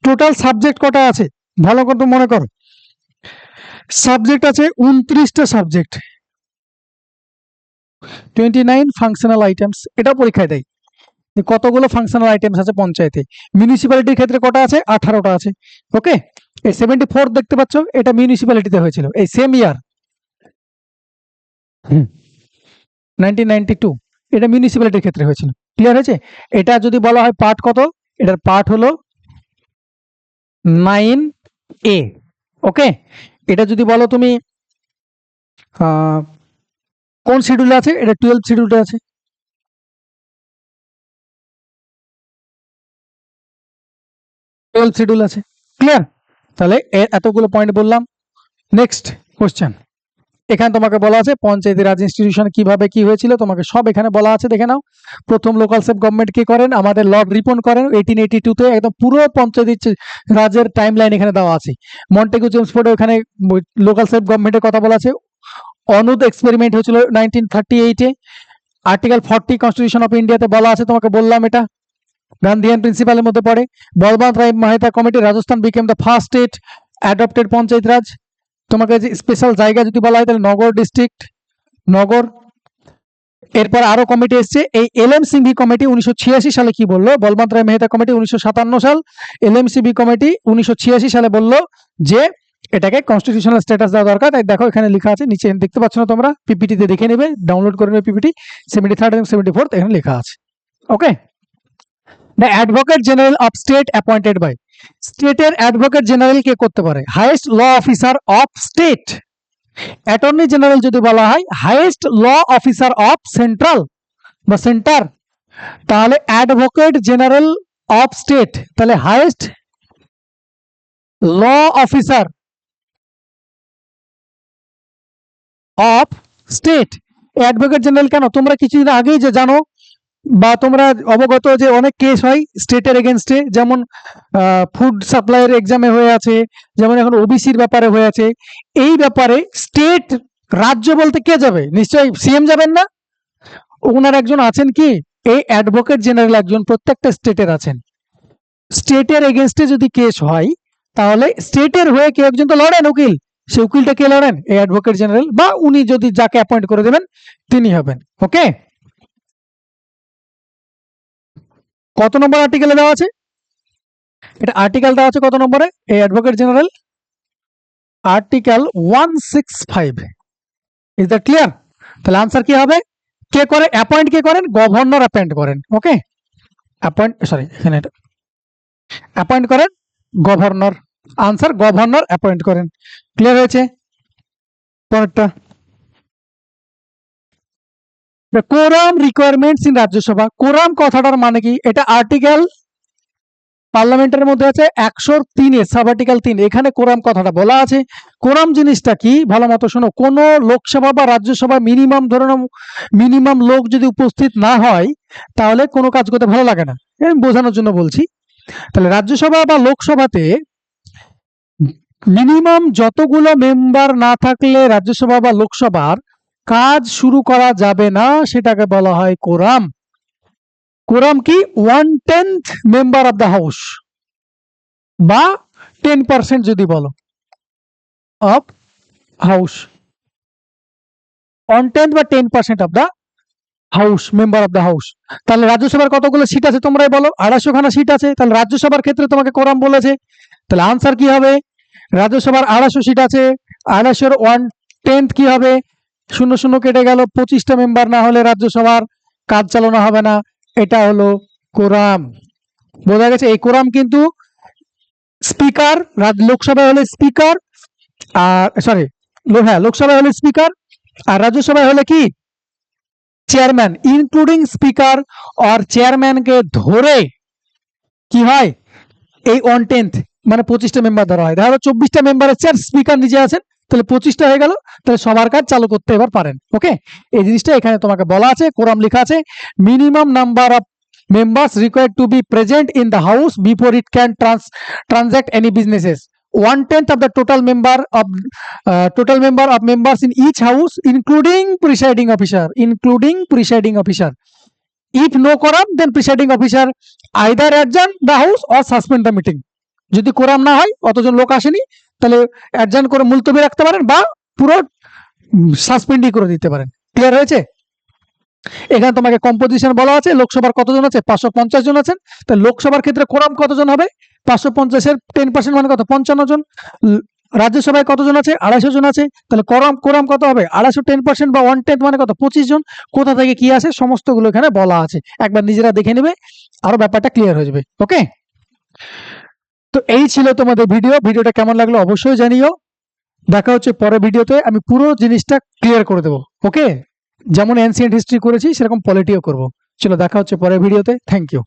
টোটাল সাবজেক্ট কটা আছে ভালো করে মনে করো। সাবজেক্ট আছে 29টা সাবজেক্ট, 29 ফাংশনাল আইটেমস। এটা পরীক্ষায় দেয় যে কতগুলো ফাংশনাল আইটেমস আছে পঞ্চায়েতে। মিউনিসিপ্যালিটির ক্ষেত্রে কটা আছে? 18টা আছে। ওকে, এই 74 দেখতে পাচ্ছ, এটা মিউনিসিপ্যালিটিতে হয়েছিল এই সেম ইয়ার 1992, এটা মিউনিসিপ্যালিটির ক্ষেত্রে হয়েছিল। ক্লিয়ার হয়েছে? এটা যদি বলা হয় পার্ট কত, এটার পার্ট হলো 9A। ওকে, এটা যদি বলো তুমি কোন শিডিউলে আছে, এটা 12 শিডিউলে আছে। শিডিউল আছে। ক্লিয়ার? তাহলে এতগুলো পয়েন্ট বললাম। নেক্সট কোশ্চেন, এখানে তোমাকে বলা আছে পঞ্চায়েতি রাজ ইনস্টিটিউশন কিভাবে কি হয়েছিল, তোমাকে সব এখানে বলা আছে, দেখে নাও। প্রথম লোকাল সেফ গভর্নমেন্ট কে করেন? আমাদের লর্ড রিপন করেন 1882 তে। একদম পুরো পঞ্চায়েতি রাজের টাইম লাইন এখানে দেওয়া আছে। মন্টেগু চেমসফোর্ডে ওখানে লোকাল সেফ গভর্নমেন্টের কথা বলা আছে। অনুদ এক্সপেরিমেন্ট হয়েছিল 1938-এ। আর্টিকেল 40 কনস্টিটিউশন অফ ইন্ডিয়াতে বলা আছে, তোমাকে বললাম এটা গান্ধীয়ান প্রিন্সিপালের মধ্যে পড়ে। Balwant Rai Mehta committee, Rajasthan became the first state adopted panchayat raj. তোমাকে যে স্পেশাল জায়গা যদি বলা হয় তাহলে নগর ডিস্ট্রিক্ট, নগর। এরপর আরো কমিটি এসছে, এই এলএম সিংভি কমিটি 1986 সালে কি বললো? বলবন্ত রায় মেহতা কমিটি 1957 সাল, এলএম সিংভি কমিটি 1986 সালে বললো যে এটাকে কনস্টিটিউশনাল স্ট্যাটাস দেওয়া দরকার। তাই দেখো এখানে লেখা আছে, নিচে দেখতে পাচ্ছ না তোমরা? পিপিটিতে দেখে নেবে, ডাউনলোড করে নেবে পিপিটি। 73 এবং 74 এখানে লেখা আছে। Okay, the advocate general of state appointed by, স্টেটের অ্যাডভোকেট জেনারেল কে করতে পারে? Highest law officer of state. Attorney general যদি বলা হয় highest law officer of central বা সেন্টার, তাহলে অ্যাডভোকেট জেনারেল অফ স্টেট, তাহলে highest law officer of state. Advocate general কেন? তোমরা কিছুদিন আগেই যে জানো বা তোমরা অবগত যে অনেক কেস হয় স্টেটের এগেনস্টে, যেমন ফুড সাপ্লাইয়ের এক্সামে হয়ে আছে, যেমন এখন ওবিসির ব্যাপারে হয়ে আছে। এই ব্যাপারে স্টেট, রাজ্য বলতে কে যাবে? নিশ্চয়ই সিএম যাবেন না, ওনার একজন আছেন কি? এই অ্যাডভোকেট জেনারেল একজন প্রত্যেকটা স্টেটের আছেন। স্টেটের এগেনস্টে যদি কেস হয় তাহলে স্টেটের হয়ে কেউ একজন তো লড়েন, উকিল। সে উকিলটা কে লড়েন? এই অ্যাডভোকেট জেনারেল, বা উনি যদি যাকে অ্যাপয়েন্ট করে দেবেন তিনি হবেন। ওকে, কত নম্বর আর্টিকেলে দেওয়া আছে? এটা আর্টিকেল দেওয়া আছে কত নম্বরে? এই advocate general article 165। Is that clear? তাহলে আনসার কি হবে? কে করে অ্যাপয়েন্ট? কে করেন? গভর্নর অ্যাপয়েন্ট করেন। ওকে, অ্যাপয়েন্ট, সরি এখানে এটা অ্যাপয়েন্ট করেন গভর্নর। আনসার গভর্নর অ্যাপয়েন্ট করেন। ক্লিয়ার হয়েছে? পরেরটা, quorum requirements in Rajya Sabha. Quorum কথাটার মানে কি? এটা আর্টিকেল পার্লামেন্টের মধ্যে আছে 103-এ, সাব আর্টিকেল 3, এখানে কোরাম কথাটা বলা আছে। কোরাম জিনিসটা কি ভালো মতো শোনো। কোন লোকসভা বা রাজ্যসভা মিনিমাম ধরুন মিনিমাম লোক যদি উপস্থিত না হয় তাহলে কোনো কাজ করতে ভালো লাগে না, আমি বোঝানোর জন্য বলছি। তাহলে রাজ্যসভা বা লোকসভাতে মিনিমাম যতগুলো মেম্বার না থাকলে রাজ্যসভা বা লোকসভার কাজ শুরু করা যাবে না, সেটাকে বলা হয় কোরাম। কোরাম কি? 1/10 মেম্বার অফ দ্য হাউস বা 10% যদি বলো অফ হাউস, 1/10 বা 10% of the house, member of the house. তাহলে রাজ্যসভার কতগুলো সিট আছে তোমরাই বলো? 250 খানা সিট আছে। তাহলে রাজ্যসভার ক্ষেত্রে তোমাকে কোরাম বলেছে, তাহলে আনসার কি হবে? রাজ্যসভার 250 সিট আছে, 250-এর 1/10 কি হবে? 0 কেটে গেল, 25টা মেম্বার না হলে রাজ্যসভার কাজ চালানো হবে না। এটা হলো কোরাম। বোঝা গেছে? এই কোরাম কিন্তু স্পিকার, লোকসভায় হলে স্পিকার, আর সরি হ্যাঁ লোকসভায় হলে স্পিকার, আর রাজ্যসভায় হলে কি? চেয়ারম্যান, ইনক্লুডিং স্পিকার আর চেয়ারম্যানকে ধরে কি হয়? এই 1/10 মানে 25টা মেম্বার ধরা হয়। ধরো 24টা মেম্বারের চেয়ার, স্পিকার নিজে আছেন, তাহলে 25টা হয়ে গেল, তাহলে সবার কাজ চালু করতে এবার পারেন। ওকে, এই জিনিসটা এখানে তোমাকে বলা আছে। কোরাম লেখা আছে minimum number of members required to be present in the house before it can transact any businesses. 1/10 of the total member of members in each house, including presiding officer. If no quorum, then presiding officer either adjourn the house or suspend the meeting. যদি quorum না হয়, অতজন লোক আসেনি, তাহলে adjourn করে মুলতবি রাখতে পারেন বা পুরো সাসপেন্ডই করে দিতে পারেন। ক্লিয়ার হয়েছে? এখানে তোমাকে কম্পোজিশন বলা আছে, লোকসভার কতজন আছে? 550 জন আছেন। তাহলে লোকসভার ক্ষেত্রে কোরাম কতজন হবে? 550-এর 10% মানে কত? 55 জন। রাজ্যসভায় কতজন আছে? 250 জন আছে। তাহলে কোরাম কত হবে? 250 10% বা 1/10 মানে কত? 25 জন। কোথা থেকে কি আসে সমস্তগুলো এখানে বলা আছে, একবার নিজেরা দেখে নেবে, আরো ব্যাপারটা ক্লিয়ার হয়ে যাবে। ওকে, তো এই ছিল তোমাদের ভিডিওটা কেমন লাগলো অবশ্যই জানিও। দেখা হচ্ছে পরের ভিডিওতে, আমি পুরো জিনিসটা ক্লিয়ার করে দেবো। ওকে, যেমন এনসিয়েন্ট হিস্ট্রি করেছি সেরকম পলিটিও করব। চলো দেখা হচ্ছে পরের ভিডিওতে। Thank you.